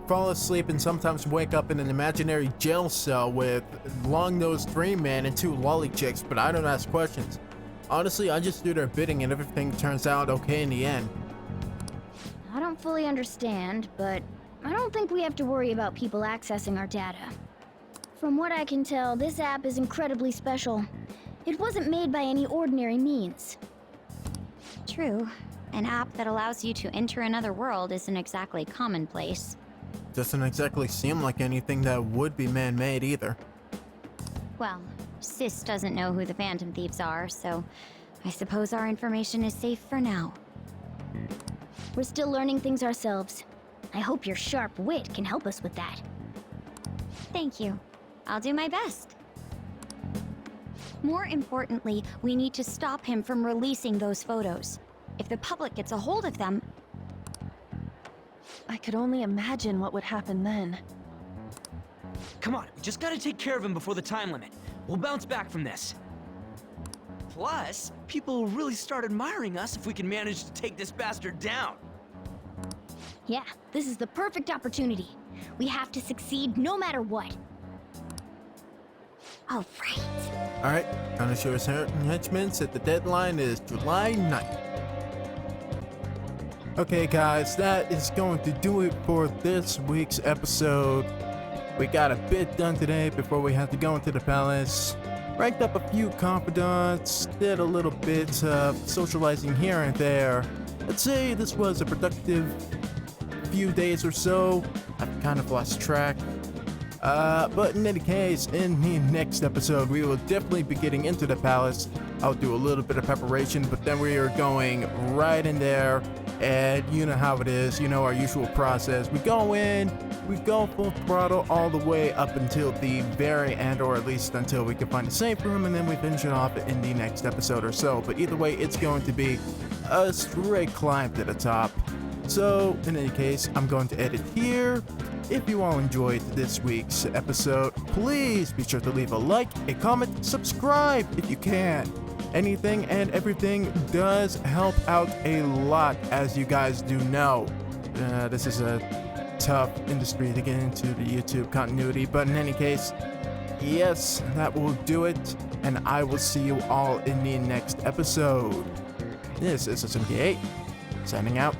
fall asleep and sometimes wake up in an imaginary jail cell with long-nosed dream man and 2 lolly chicks, but I don't ask questions. Honestly, I just do their bidding and everything turns out okay in the end. I don't fully understand, but I don't think we have to worry about people accessing our data. From what I can tell, this app is incredibly special. It wasn't made by any ordinary means. True. An app that allows you to enter another world isn't exactly commonplace. Doesn't exactly seem like anything that would be man-made either. Well, Sis doesn't know who the Phantom Thieves are, so I suppose our information is safe for now. We're still learning things ourselves. I hope your sharp wit can help us with that. Thank you. I'll do my best. More importantly, we need to stop him from releasing those photos. If the public gets a hold of them... I could only imagine what would happen then. Come on, we just gotta take care of him before the time limit. We'll bounce back from this. Plus, people will really start admiring us if we can manage to take this bastard down. Yeah, this is the perfect opportunity. We have to succeed no matter what. All right. Alright, Kaneshiro's henchmen said the deadline is July 9th. Okay guys, that is going to do it for this week's episode. We got a bit done today before we had to go into the palace. Ranked up a few confidants, did a little bit of socializing here and there. Let's say this was a productive few days or so. I've kind of lost track. But in any case, in the next episode, we will definitely be getting into the palace. I'll do a little bit of preparation, but then we are going right in there. And you know how it is, you know our usual process. We go in, we go full throttle all the way up until the very end, or at least until we can find a safe room, and then we finish it off in the next episode or so. But either way, it's going to be a straight climb to the top. So, in any case, I'm going to edit here. If you all enjoyed this week's episode, please be sure to leave a like, a comment, subscribe if you can. Anything and everything does help out a lot, as you guys do know. This is a tough industry to get into, the YouTube continuity, but in any case, yes, that will do it, and I will see you all in the next episode. This is SMK8, signing out.